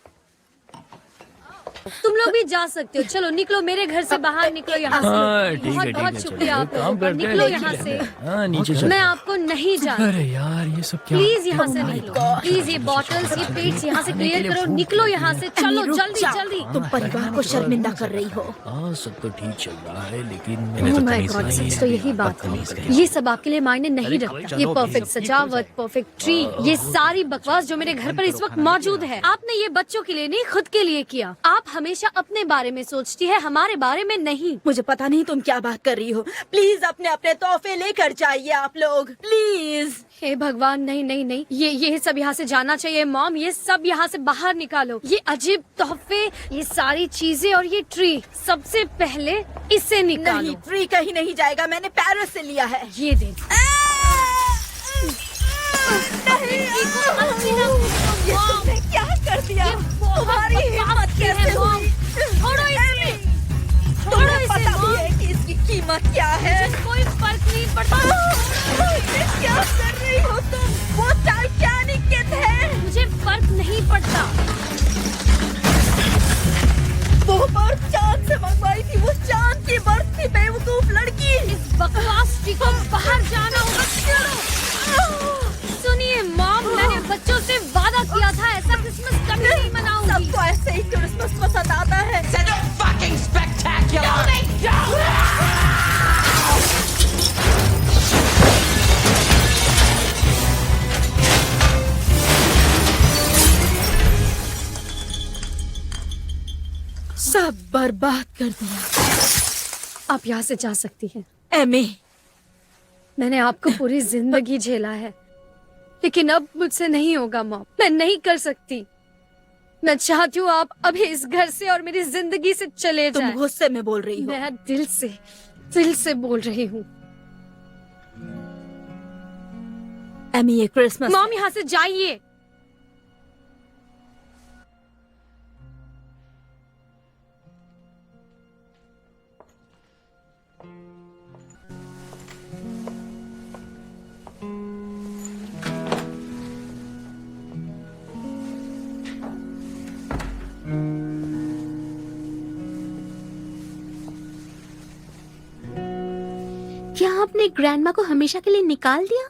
तुम लोग भी जा सकते हो। चलो निकलो मेरे घर से बाहर निकलो यहाँ हाँ, से। ठीक है, बहुत ठीक बहुत है, शुक्रिया चलो, आप काम लोगों का। करते हैं, निकलो नीचे यहाँ चलते से। हैं। हाँ, नीचे चलते मैं हैं। आपको नहीं जानती। अरे यार ये सब क्या? प्लीज यहाँ से निकलो। प्लीज ये बॉटल्स ये पेट्स यहाँ से क्लियर करो। निकलो यहाँ से। चलो रुक जल्दी जाओ। जल्दी। तुम परिवार को शर्मिंदा कर रही हो। हाँ सब तो ठीक चल रहा है लेकिन Oh my God, सच तो यही बात है। ये सब आपके लिए मायने नहीं रखता। ये परफेक्ट सजावट, परफेक्ट ट्री, ये सारी बकवास जो मेरे घर पर इस वक्त मौजूद है, आपने ये बच्चों के लिए नहीं खुद के लिए किया। आप हमेशा अपने बारे में सोचती है, हमारे बारे में नहीं। मुझे पता नहीं तुम क्या बात कर रही हो। प्लीज अपने अपने तोहफे लेकर जाइए आप लोग, प्लीज। हे भगवान, नहीं नहीं नहीं, ये सब यहाँ से जाना चाहिए। मॉम ये सब यहाँ से बाहर निकालो। ये अजीब तोहफे, ये सारी चीजें और ये ट्री, सबसे पहले इसे निकालो। नहीं, ट्री कहीं नहीं जाएगा, मैंने पेरिस से लिया है। ये दे। ये तुमने क्या कर दिया? तुम्हारी हिम्मत कैसे हुई? छोड़ो इसे। तुम्हें पता भी है कि इसकी कीमत क्या है? कोई फर्क नहीं पड़ता। ये क्या कर रही हो तुम? वो टाइटैनिक के थे। मुझे फर्क नहीं पड़ता। वो आपको बाहर जाना होगा। चलो। सुनिए मॉम, मैंने बच्चों से वादा किया था ऐसा क्रिसमस कभी नहीं मनाऊंगी। सबको ऐसे ही क्रिसमस पसंद आता है। Such a fucking spectacular! No, they don't! सब बर्बाद कर दिया। आप यहाँ से जा सकती हैं। एमी, मैंने आपको पूरी जिंदगी झेला है, लेकिन अब मुझसे नहीं होगा मॉम। मैं नहीं कर सकती। मैं चाहती हूँ आप अभी इस घर से और मेरी जिंदगी से चले जाएं। तुम गुस्से में बोल रही हो। मैं दिल से बोल रही हूँ। एमी, ये क्रिसमस। मॉम यहाँ से जाइए। क्या आपने ग्रैंडमा को हमेशा के लिए निकाल दिया?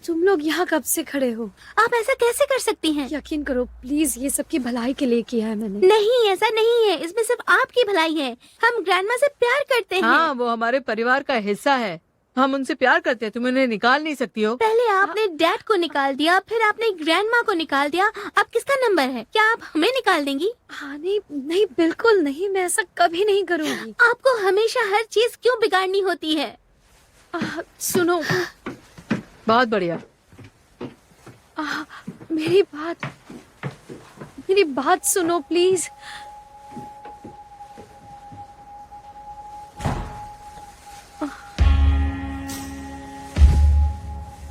तुम लोग यहाँ कब से खड़े हो? आप ऐसा कैसे कर सकती हैं? यकीन करो प्लीज, ये सबकी भलाई के लिए किया है मैंने। नहीं, ऐसा नहीं है। इसमें सिर्फ आपकी भलाई है। हम ग्रैंडमा से प्यार करते हैं। हाँ, वो हमारे परिवार का हिस्सा है। हम उनसे प्यार करते हैं। तुम उन्हें निकाल नहीं सकती हो। पहले आपने डैड को निकाल दिया, फिर आपने ग्रैंडमा को निकाल दिया। अब किसका नंबर है? क्या आप हमें निकाल देंगी? हाँ, नहीं बिल्कुल नहीं। मैं ऐसा कभी नहीं करूँगी। आपको हमेशा हर चीज क्यों बिगाड़नी होती है? सुनो, बहुत बढ़िया। मेरी बात सुनो प्लीज।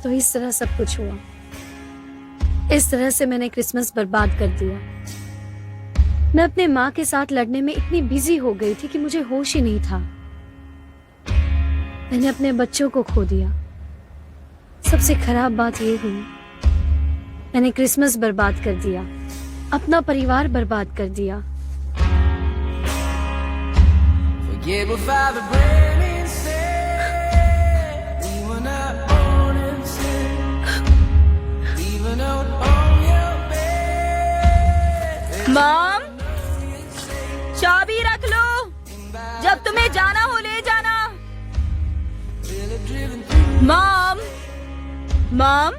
तो इस तरह सब कुछ हुआ। इस तरह से मैंने क्रिसमस बर्बाद कर दिया। मैं अपने माँ के साथ लड़ने में इतनी बिजी हो गई थी कि मुझे होश ही नहीं था। मैंने अपने बच्चों को खो दिया। सबसे खराब बात ये हुई, मैंने क्रिसमस बर्बाद कर दिया, अपना परिवार बर्बाद कर दिया। Forget what Father Brennan said. We were not born in sin. Even out on your bed. Mom, चाबी रख लो। जब तुम्हें जाना हो ले जाना। Mom, mom.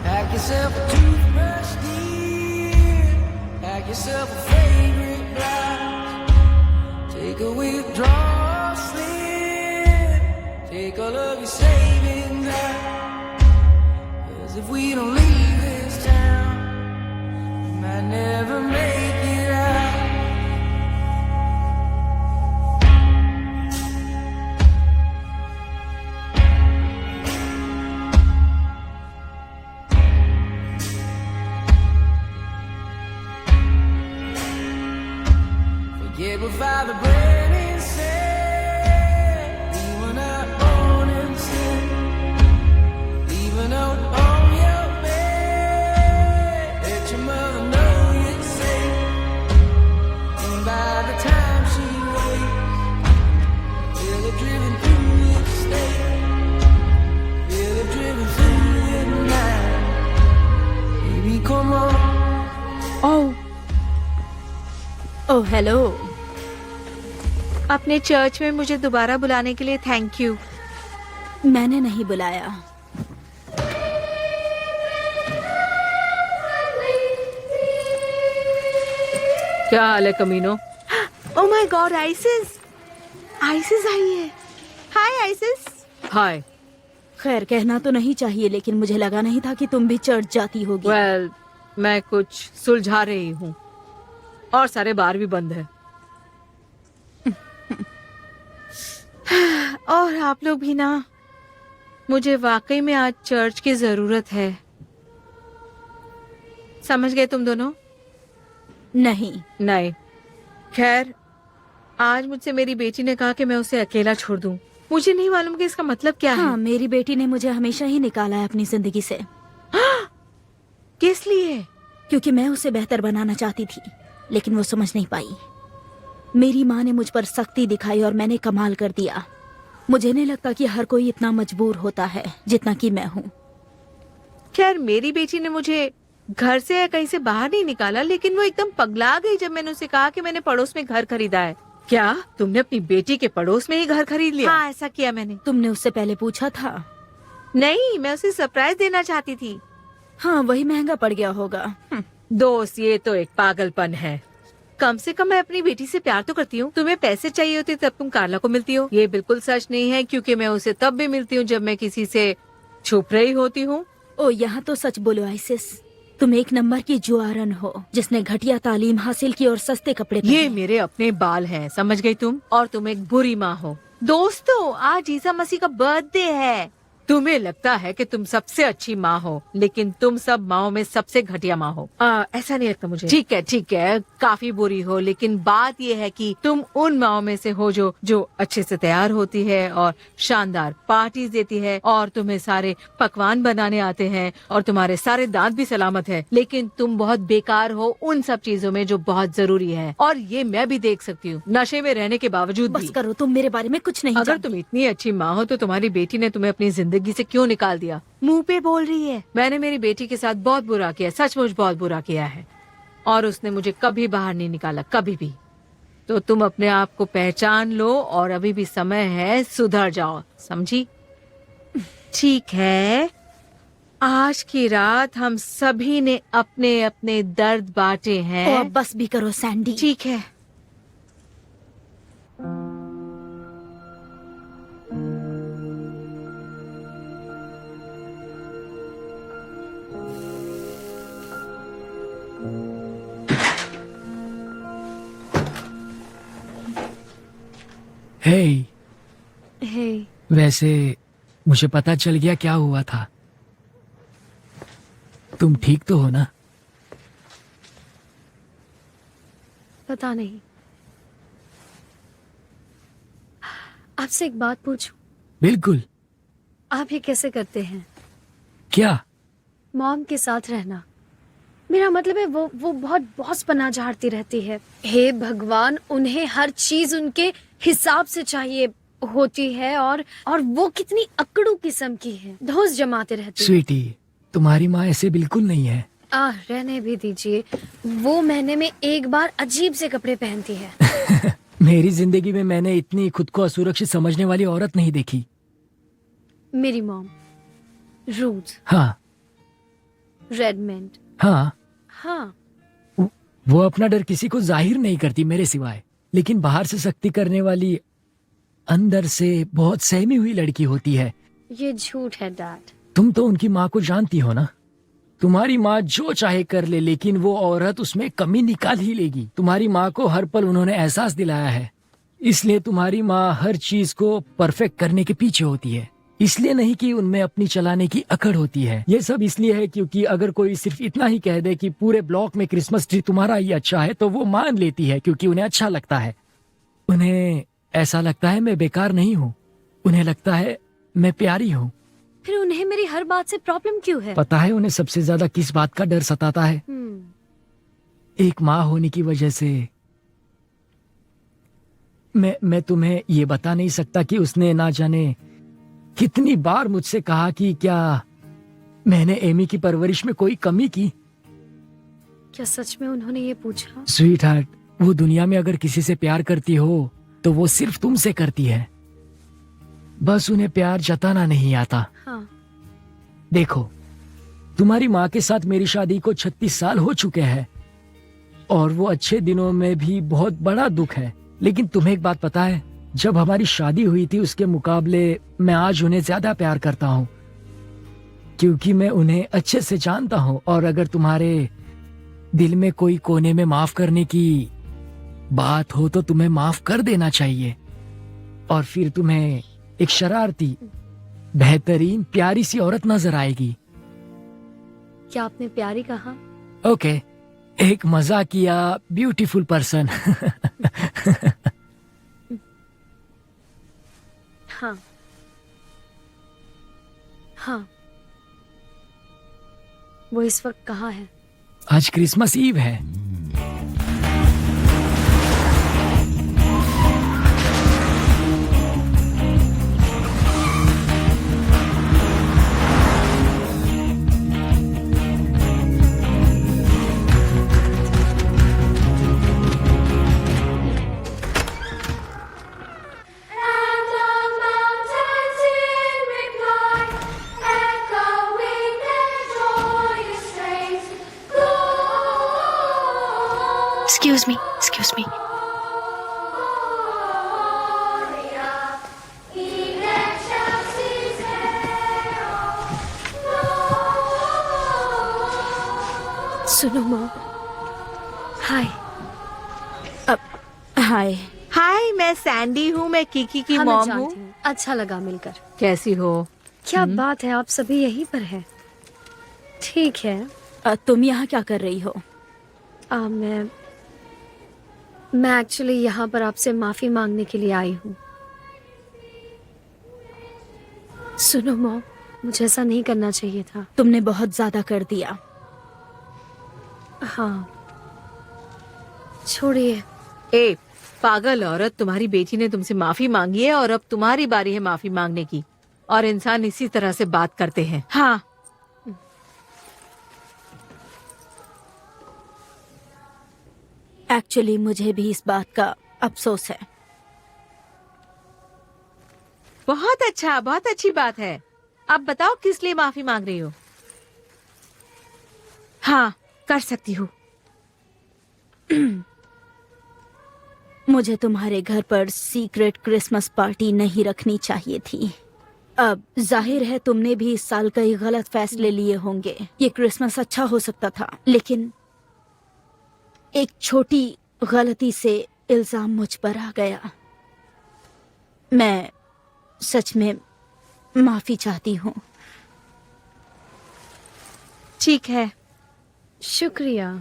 Pack yourself a toothbrush, dear. Pack yourself a favorite blouse. Take a withdrawal slip. Take all of your savings out. 'Cause if we don't leave this town, we might never make it out. Forget what Father Brennan said. We were not born in sin. Even out on your bed, let your mother know you're safe. And by the time she wakes, feel her driven through your state. Feel her driven through your night. Baby, come on. Oh hello. अपने church में मुझे दोबारा बुलाने के लिए thank you. मैंने नहीं बुलाया। क्या हाल है कमीनो? ओह माय गॉड, आइसिस आई है। हाय आइसिस। हाय। खैर, कहना तो नहीं चाहिए, लेकिन मुझे लगा नहीं था कि तुम भी चर्च जाती होगी। वेल, मैं कुछ सुलझा रही हूँ और सारे बार भी बंद है। और आप लोग भी ना। मुझे वाकई में आज चर्च की जरूरत है। समझ गए तुम दोनों? नहीं। खैर, आज मुझसे मेरी बेटी ने कहा कि मैं उसे अकेला छोड़ दूं। मुझे नहीं मालूम कि इसका मतलब क्या हाँ, है। मेरी बेटी ने मुझे हमेशा ही निकाला है अपनी जिंदगी से। किस लिए? क्योंकि मैं उसे बेहतर बनाना चाहती थी, लेकिन वो समझ नहीं पाई। मेरी माँ ने मुझ पर सख्ती दिखाई और मैंने कमाल कर दिया। मुझे नहीं लगता कि हर कोई इतना मजबूर होता है जितना कि मैं हूँ। खैर, मेरी बेटी ने मुझे घर से या कहीं से बाहर नहीं निकाला, लेकिन वो एकदम पगला गई जब मैंने उसे कहा कि मैंने पड़ोस में घर खरीदा है। क्या तुमने अपनी बेटी के पड़ोस में ही घर खरीद लिया? हाँ, ऐसा किया मैंने। तुमने उससे पहले पूछा था? नहीं, मैं उसे सरप्राइज देना चाहती थी। हाँ, वही महंगा पड़ गया होगा। दोस्त, ये तो एक पागलपन है। कम से कम मैं अपनी बेटी से प्यार तो करती हूँ। तुम्हें पैसे चाहिए होते तब तुम कार्ला को मिलती हो। ये बिल्कुल सच नहीं है, क्योंकि मैं उसे तब भी मिलती हूँ जब मैं किसी से छुप रही होती हूँ। ओ, यहाँ तो सच बोलो आइसिस, तुम एक नंबर की जुआरन हो जिसने घटिया तालीम हासिल की और सस्ते कपड़े पहने। ये मेरे अपने बाल हैं, समझ गई तुम? और तुम एक बुरी माँ हो। दोस्तों, आज ईसा मसीह का बर्थडे है। तुम्हें लगता है कि तुम सबसे अच्छी माँ हो, लेकिन तुम सब माँओं में सबसे घटिया माँ हो। ऐसा नहीं लगता मुझे। ठीक है, काफी बुरी हो, लेकिन बात ये है कि तुम उन माँओं में से हो जो अच्छे से तैयार होती है और शानदार पार्टीज देती है, और तुम्हें सारे पकवान बनाने आते हैं, और तुम्हारे सारे दांत भी सलामत है। लेकिन तुम बहुत बेकार हो उन सब चीजों में जो बहुत जरूरी है, और ये मैं भी देख सकती हूँ, नशे में रहने के बावजूद भी। बस करो, तुम मेरे बारे में कुछ नहीं अगर जानती। तुम इतनी अच्छी माँ हो तो तुम्हारी बेटी ने तुम्हें अपनी जिंदगी से क्यों निकाल दिया? मुंह पे बोल रही है। मैंने मेरी बेटी के साथ बहुत बुरा किया, सचमुच बहुत बुरा किया है, और उसने मुझे कभी बाहर नहीं निकाला, कभी भी। तो तुम अपने आप को पहचान लो, और अभी भी समय है, सुधर जाओ, समझी? ठीक है, आज की रात हम सभी ने अपने अपने दर्द बांटे हैं। ओ, अब बस भी करो सैंडी। ठीक है। हे, वैसे मुझे पता चल गया क्या हुआ था। तुम ठीक तो हो ना? पता नहीं। आपसे एक बात पूछूं? बिल्कुल। आप ये कैसे करते हैं? क्या? मॉम के साथ रहना। मेरा मतलब है वो बहुत बॉसपना झाड़ती रहती है। हे भगवान, उन्हें हर चीज उनके हिसाब से चाहिए होती है, और वो कितनी अकड़ू किस्म की है, धौंस जमाते रहती है। स्वीटी, तुम्हारी माँ ऐसे बिल्कुल नहीं है। रहने भी दीजिए। वो महीने में एक बार अजीब से कपड़े पहनती है। मेरी जिंदगी में मैंने इतनी खुद को असुरक्षित समझने वाली औरत नहीं देखी। मेरी मॉम रूथ। हाँ। रेडमेंड। हाँ। हाँ। वो अपना डर किसी को जाहिर नहीं करती मेरे सिवाय, लेकिन बाहर से सख्ती करने वाली अंदर से बहुत सहमी हुई लड़की होती है। ये झूठ है डैड। तुम तो उनकी माँ को जानती हो ना। तुम्हारी माँ जो चाहे कर ले, लेकिन वो औरत उसमें कमी निकाल ही लेगी। तुम्हारी माँ को हर पल उन्होंने एहसास दिलाया है, इसलिए तुम्हारी माँ हर चीज को परफेक्ट करने के पीछे होती है। इसलिए नहीं कि उनमें अपनी चलाने की अकड़ होती है। ये सब इसलिए है क्योंकि अगर कोई सिर्फ इतना ही कह दे कि पूरे ब्लॉक में क्रिसमस ट्री तुम्हारा ही अच्छा है, तो वो मान लेती है, क्योंकि उन्हें अच्छा लगता है। उन्हें ऐसा लगता है मैं बेकार नहीं हूँ, उन्हें लगता है मैं प्यारी हूँ। फिर उन्हें मेरी हर बात से प्रॉब्लम क्यों है? पता है उन्हें सबसे ज्यादा किस बात का डर सताता है? एक माँ होने की वजह से। मैं तुम्हें ये बता नहीं सकता कि उसने ना जाने कितनी बार मुझसे कहा कि क्या मैंने एमी की परवरिश में कोई कमी की। क्या सच में उन्होंने ये पूछा? स्वीट हार्ट, वो दुनिया में अगर किसी से प्यार करती हो तो वो सिर्फ तुमसे करती है। बस उन्हें प्यार जताना नहीं आता। हाँ। देखो, तुम्हारी माँ के साथ मेरी शादी को 36 साल हो चुके हैं, और वो अच्छे दिनों में भी बहुत बड़ा दुख है। लेकिन तुम्हें एक बात पता है, जब हमारी शादी हुई थी उसके मुकाबले मैं आज उन्हें ज्यादा प्यार करता हूँ, क्योंकि मैं उन्हें अच्छे से जानता हूँ। और अगर तुम्हारे दिल में कोई कोने में माफ करने की बात हो तो तुम्हें माफ कर देना चाहिए, और फिर तुम्हें एक शरारती, बेहतरीन, प्यारी सी औरत नजर आएगी। क्या आपने प्यारी कहा? ओके, एक मजाकिया ब्यूटीफुल पर्सन। हाँ हाँ, वो इस वक्त कहाँ है? आज क्रिसमस ईव है। Excuse me, excuse me. सुनो मॉम। हाय। हाय। हाय, मैं सैंडी हूँ, मैं किकी की हाँ, मैं मॉम जानती हूँ। हूँ। अच्छा लगा मिलकर। कैसी हो? क्या बात है, आप सभी यहीं पर हैं। ठीक है। तुम यहाँ क्या कर रही हो? मैं एक्चुअली यहाँ पर आपसे माफी मांगने के लिए आई हूँ। सुनो मॉम, मुझे ऐसा नहीं करना चाहिए था। तुमने बहुत ज्यादा कर दिया। हाँ, छोड़िए। ए पागल औरत, तुम्हारी बेटी ने तुमसे माफी मांगी है और अब तुम्हारी बारी है माफी मांगने की। और इंसान इसी तरह से बात करते हैं। हाँ, एक्चुअली मुझे भी इस बात का अफसोस है। बहुत अच्छा, बहुत अच्छी बात है। अब बताओ किस लिए माफी मांग रही हो? हाँ, कर सकती हूँ। मुझे तुम्हारे घर पर सीक्रेट क्रिसमस पार्टी नहीं रखनी चाहिए थी। अब जाहिर है तुमने भी इस साल कई गलत फैसले लिए होंगे। ये क्रिसमस अच्छा हो सकता था, लेकिन एक छोटी गलती से इल्जाम मुझ पर आ गया। मैं सच में माफी चाहती हूँ। ठीक है। शुक्रिया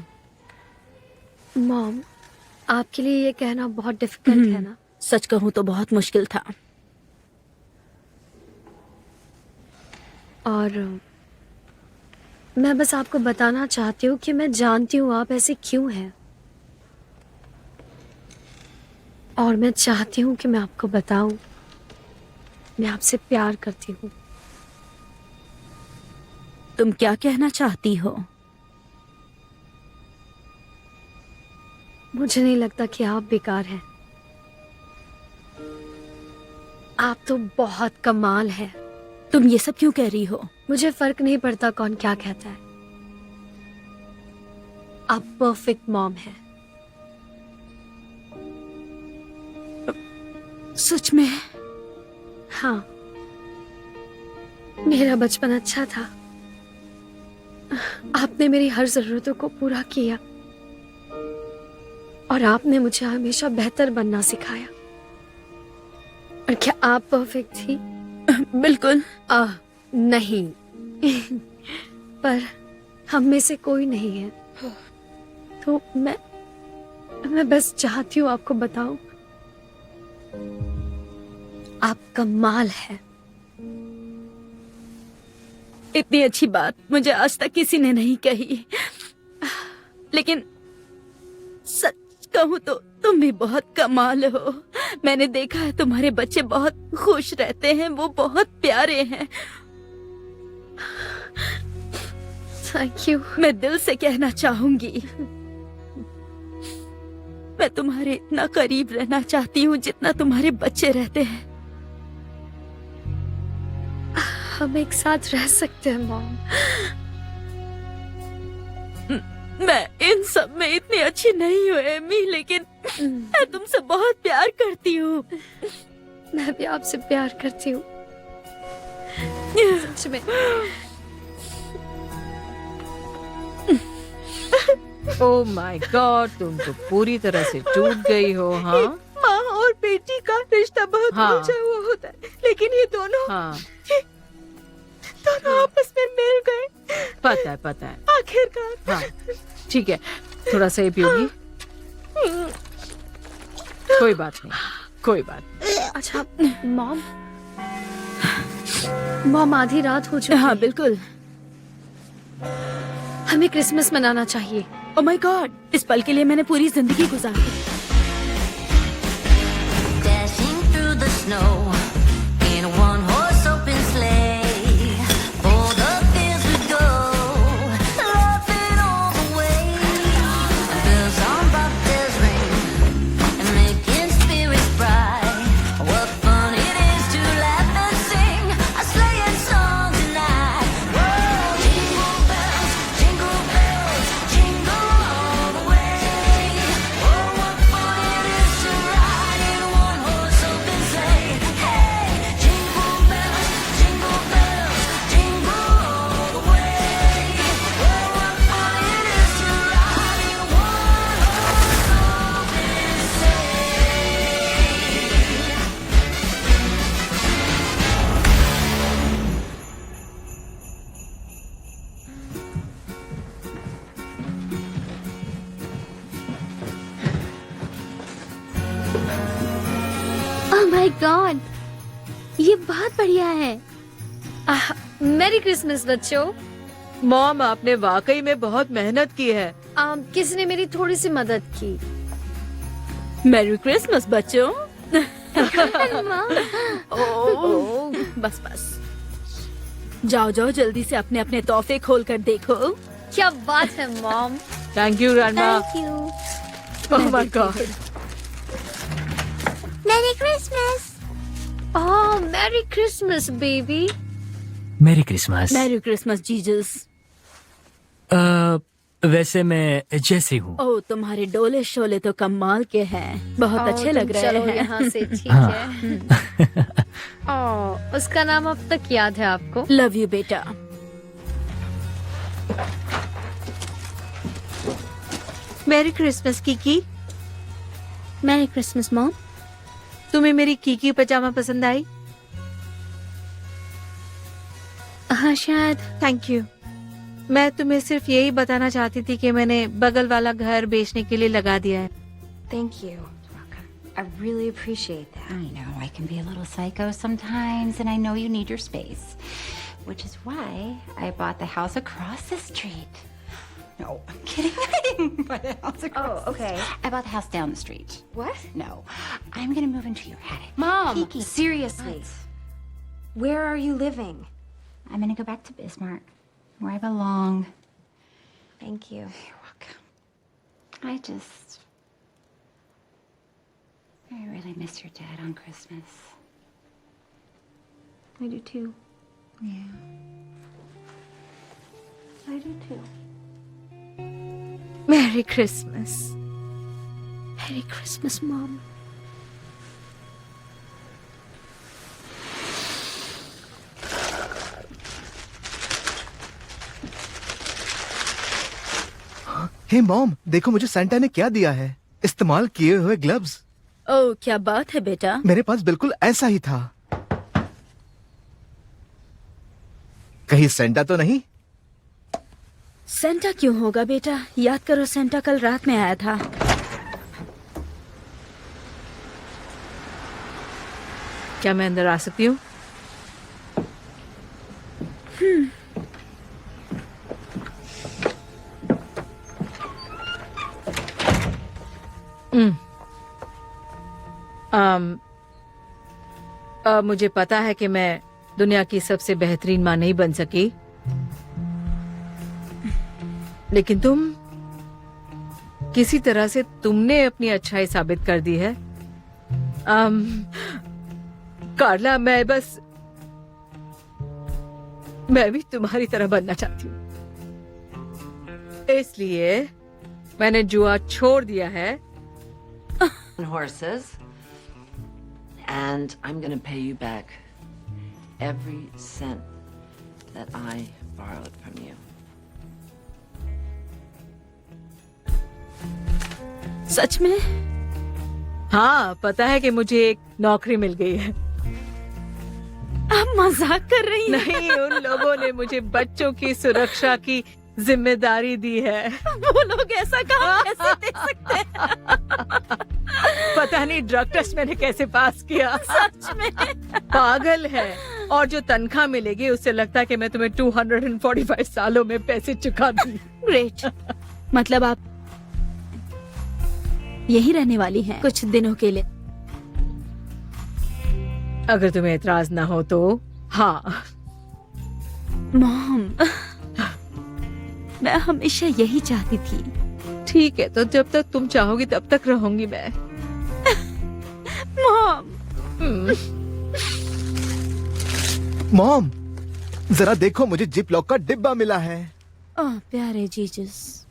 मॉम। आपके लिए ये कहना बहुत डिफिकल्ट है ना? सच कहूँ तो बहुत मुश्किल था। और मैं बस आपको बताना चाहती हूँ कि मैं जानती हूँ आप ऐसे क्यों हैं। और मैं चाहती हूँ कि मैं आपको बताऊं, मैं आपसे प्यार करती हूँ। तुम क्या कहना चाहती हो? मुझे नहीं लगता कि आप बेकार हैं। आप तो बहुत कमाल है। तुम ये सब क्यों कह रही हो? मुझे फर्क नहीं पड़ता कौन क्या कहता है। आप परफेक्ट मॉम है। सच में? हाँ, मेरा बचपन अच्छा था। आपने मेरी हर जरूरतों को पूरा किया और आपने मुझे हमेशा बेहतर बनना सिखाया। और क्या आप परफेक्ट थी? बिल्कुल। नहीं। पर हम में से कोई नहीं है। तो मैं बस चाहती हूँ आपको बताऊं, आप कमाल है। इतनी अच्छी बात मुझे आज तक किसी ने नहीं कही। लेकिन सच कहूँ तो तुम भी बहुत कमाल हो। मैंने देखा है तुम्हारे बच्चे बहुत खुश रहते हैं, वो बहुत प्यारे हैं। Thank you. मैं दिल से कहना चाहूंगी, मैं तुम्हारे इतना करीब रहना चाहती हूँ जितना तुम्हारे बच्चे रहते हैं। हम एक साथ रह सकते हैं मॉम। मैं इन सब में इतनी अच्छी नहीं हूँ एमी, लेकिन मैं तुमसे बहुत प्यार करती हूँ। मैं भी आपसे प्यार करती हूँ, सच में। ओह माय गॉड, तुम तो पूरी तरह से टूट गई हो। हाँ, माँ और बेटी का रिश्ता बहुत हाँ। उलझा हुआ होता है, लेकिन ये दोनों आपस में मिल गए। पता है। आखिरकार। हाँ, ठीक है, थोड़ा सा ही पियोगी? कोई बात नहीं, कोई बात नहीं। अच्छा मॉम, मॉम, आधी रात हो चुकी है। हाँ बिल्कुल। हमें क्रिसमस मनाना चाहिए। ओह माय गॉड, इस पल के लिए मैंने पूरी जिंदगी गुजारी। Dashing through the snow in a one-horse open sleigh. O'er the fields we go, laughing all the way. Bells on bobtails ring and making spirits bright. What fun it is to laugh and sing a sleighing song tonight. Whoa, jingle bells, jingle all the way. Oh, what fun it is to ride in a one-horse open sleigh. Hey, jingle bells, jingle all the way. Oh, what fun it is to ride in a one-horse open sleigh. Oh my God, ये बहुत बढ़िया है। Merry Christmas बच्चों। Mom, आपने वाकई में बहुत मेहनत की है। किसी ने मेरी थोड़ी सी मदद की। मैरी क्रिसमस बच्चों। ओह, बस बस, जाओ जाओ जल्दी से अपने अपने तोहफे खोल कर देखो। क्या बात है mom. Thank you grandma. Thank you. Oh my God. Merry Christmas. Oh, merry Christmas baby. मेरी क्रिसमस। Merry Christmas Jesus. वैसे मैं जैसे हूँ। ओह, तुम्हारे डोले शोले तो कमाल के हैं, बहुत अच्छे लग रहे चलो हैं। यहाँ से, ठीक हाँ। है। ओह, उसका नाम अब तक याद है आपको? लव यू बेटा। Merry Christmas Kiki. Mary Christmas mom. तुम्हें मेरी कीकी पजामा पसंद आई? हाँ शायद। Thank you. मैं तुम्हें सिर्फ यही बताना चाहती थी कि मैंने बगल वाला घर बेचने के लिए लगा दिया है। Thank you. I really appreciate that. I know, I can be a little psycho sometimes, and I know you need your space. Which is why I bought the house across the street. No, I'm kidding. I didn't buy the house across. Oh, okay. I bought the house down the street. What? No, I'm gonna move into your attic. Mom, Kiki. seriously. Where are you living? I'm gonna go back to Bismarck, where I belong. Thank you. You're welcome. I really miss your dad on Christmas. I do too. Yeah. I do too. Merry Christmas. Merry Christmas mom. Hey mom, देखो मुझे Santa ने क्या दिया है। इस्तेमाल किए हुए gloves. ओह, क्या बात है बेटा। मेरे पास बिल्कुल ऐसा ही था। कहीं सेंटा तो नहीं? सेंटा क्यों होगा बेटा, याद करो सेंटा कल रात में आया था। क्या मैं अंदर आ सकती हूँ? मुझे पता है कि मैं दुनिया की सबसे बेहतरीन माँ नहीं बन सकी, लेकिन तुम किसी तरह से तुमने अपनी अच्छाई साबित कर दी है। कार्ला, मैं भी तुम्हारी तरह बनना चाहती हूँ, इसलिए मैंने जुआ छोड़ दिया है। Horses, and I'm gonna pay you back every cent that I borrowed from you. सच में? हाँ, पता है कि मुझे एक नौकरी मिल गई है। आप मजाक कर रही हैं? नहीं, उन लोगों ने मुझे बच्चों की सुरक्षा की जिम्मेदारी दी है। वो लोग ऐसा काम कैसे दे सकते हैं? पता नहीं ड्रग टेस्ट मैंने कैसे पास किया। सच में पागल है। और जो तनख्वाह मिलेगी उससे लगता है कि मैं तुम्हें 245 सालों में पैसे चुका दूं। ग्रेट। मतलब आप यही रहने वाली हैं कुछ दिनों के लिए? अगर तुम्हें एतराज ना हो तो हाँ। मॉम, मैं हमेशा यही चाहती थी। ठीक है, तो जब तक तुम चाहोगी तब तक रहूंगी मैं। मॉम, मॉम, जरा देखो, मुझे जिप लॉक का डिब्बा मिला है। ओह प्यारे जीजस।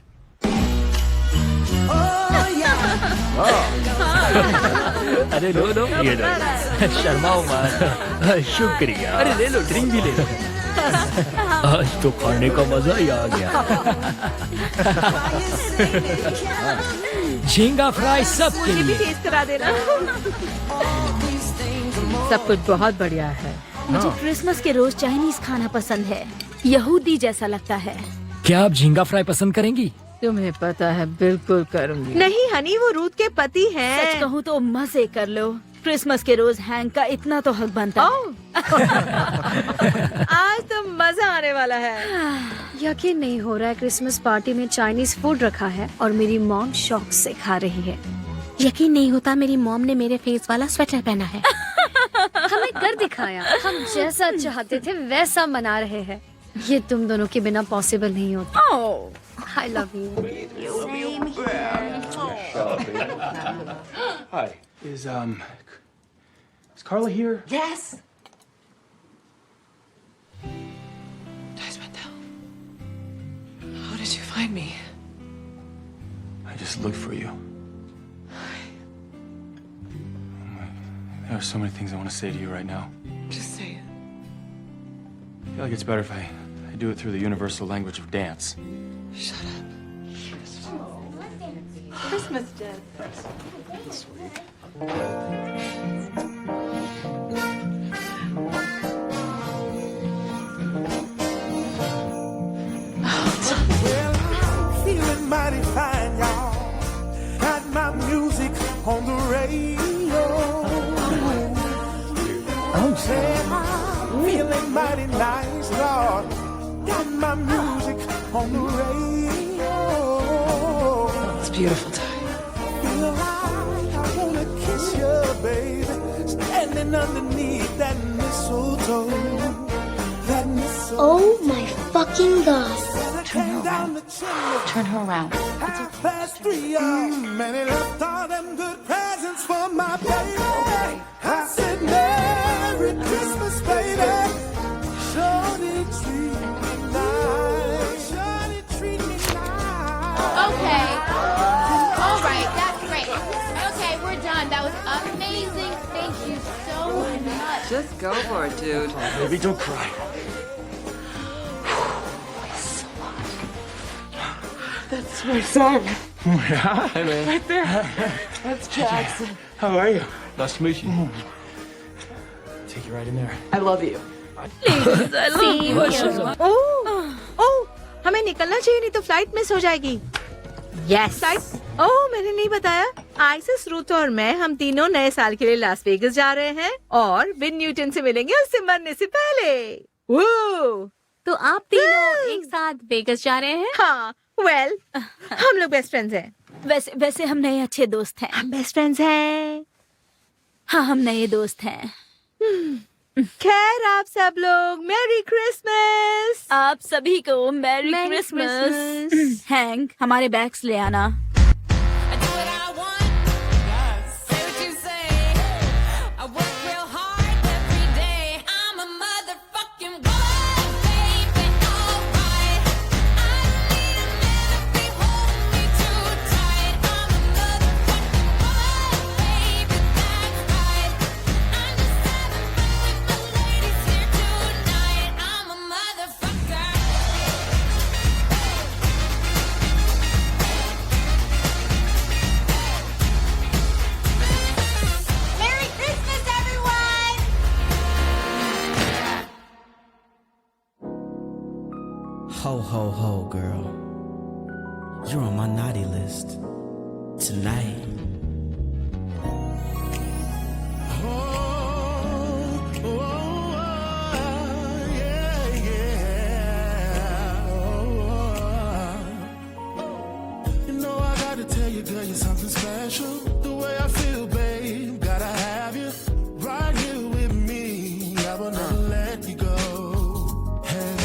अरे लो लो, ये लो। शर्माओ मत। शुक्रिया। अरे ले लो, ड्रिंक भी ले लो। आज तो खाने का मजा ही आ गया। झींगा फ्राई सब के मुझे भी लिए। टेस्ट करा देना। सब कुछ बहुत बढ़िया है। मुझे क्रिसमस के रोज चाइनीज खाना पसंद है। यहूदी जैसा लगता है। क्या आप झींगा फ्राई पसंद करेंगी? तुम्हें पता है, बिल्कुल करूंगी। नहीं हनी, वो रूथ के पति हैं। सच कहूँ तो मजे कर लो। क्रिसमस के रोज हैंक का इतना तो हक बनता है। आज तो मजा आने वाला है। यकीन नहीं हो रहा है, क्रिसमस पार्टी में चाइनीज फूड रखा है और मेरी मॉम शौक से खा रही है। यकीन नहीं होता मेरी मॉम ने मेरे फेस वाला स्वेटर पहना है। हमें कर दिखाया, हम जैसा चाहते थे वैसा मना रहे हैं। ये तुम दोनों के बिना पॉसिबल नहीं होता। I love you. Same here. Hi. Is Carla here? Yes. Desmondel, how did you find me? I just looked for you. There are so many things I want to say to you right now. Just say it. I feel like it's better if I do it through the universal language of dance. Shut up. Christmas dance. Feeling mighty fine, y'all. Got my music on the radio. I'm feeling mighty nice, Lord. Got my music on the radio. It's beautiful time. Feel like I wanna kiss you, baby. Standing underneath that mistletoe. That mistletoe. Oh my fucking god. Turn her around. Turn her around. Past 3 and he left all them good presents for my baby. I said, Merry Christmas, baby. Shorty treat me nice. Shorty treat me nice. Okay. All right, that's great. Okay, we're done. That was amazing. Thank you so much. Just go for it, dude. Baby, don't cry. That's my son. Yeah, hey man. Right there. That's Jackson. How are you? Nice to meet you. Take you right in there. I love you. ओह, हमें निकलना चाहिए, नहीं तो flight miss हो जाएगी। Yes. ओह, मैंने नहीं बताया। आइसिस, रूथ और मैं, हम तीनों नए साल के लिए लास वेगस जा रहे हैं और विन न्यूटन से मिलेंगे उससे मरने से पहले। वो तो आप तीनों एक साथ वेगस जा रहे हैं? हाँ, वेल, हम लोग बेस्ट फ्रेंड्स हैं। वैसे हम नए अच्छे दोस्त हैं। हम बेस्ट फ्रेंड्स हैं। हाँ, हम नए दोस्त हैं। खैर, आप सब लोग मैरी क्रिसमस। आप सभी को मैरी क्रिसमस। हैंक, हमारे बैग्स ले आना। Ho, ho, ho, girl. You're on my naughty list tonight. Tell you, girl, you're something special. The way I feel, babe, gotta have you right here with me. I will never let you go. Hey,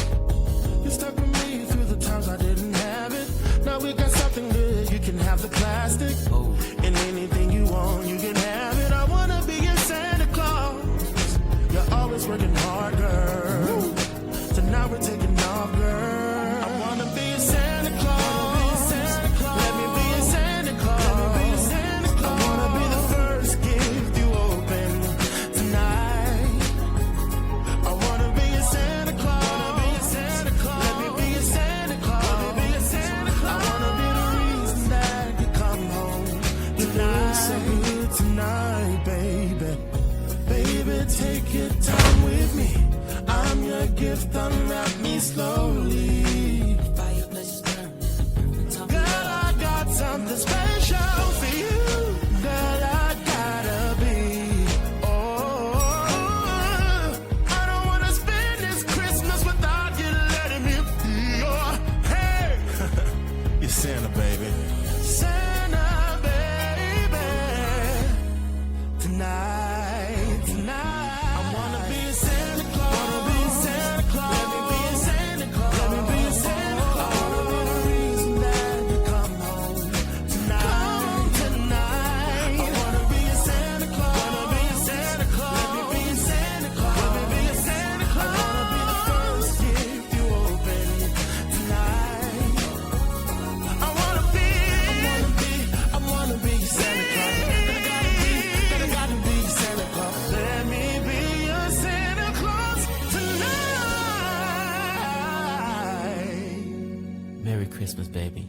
you stuck with me through the times I didn't have it. Now we got something good. You can have the plastic, and anything you want, you can have it. I wanna be your Santa Claus. You're always working hard, girl. Tonight we're taking off, girl. I wanna be your Santa Claus. Let me be your Santa Claus. I wanna be the first gift you open tonight. I wanna be your Santa Claus. Let me be your Santa Claus. I wanna be the reason that you come home tonight. So good tonight, baby. Baby, take your time with me. I'm your gift, unwrap me slowly. Girl, I got something special for you. Girl, I gotta be. Oh, I don't wanna spend this Christmas without you letting me be your. Hey, you're Santa, baby. Santa, baby. Tonight, I wanna be a Santa Claus. Wanna be a Santa Claus. Let me be a Santa Claus. Let me be a Santa Claus. I wanna be the reason that you come home tonight. Tonight. I wanna be a Santa Claus. Wanna be a Santa Claus. Let me be a Santa Claus. Let me be a Santa Claus. I wanna be the first gift you open tonight. I wanna be your Santa Claus. I gotta be your Santa Claus. Let me be your Santa Claus tonight. Merry Christmas, baby.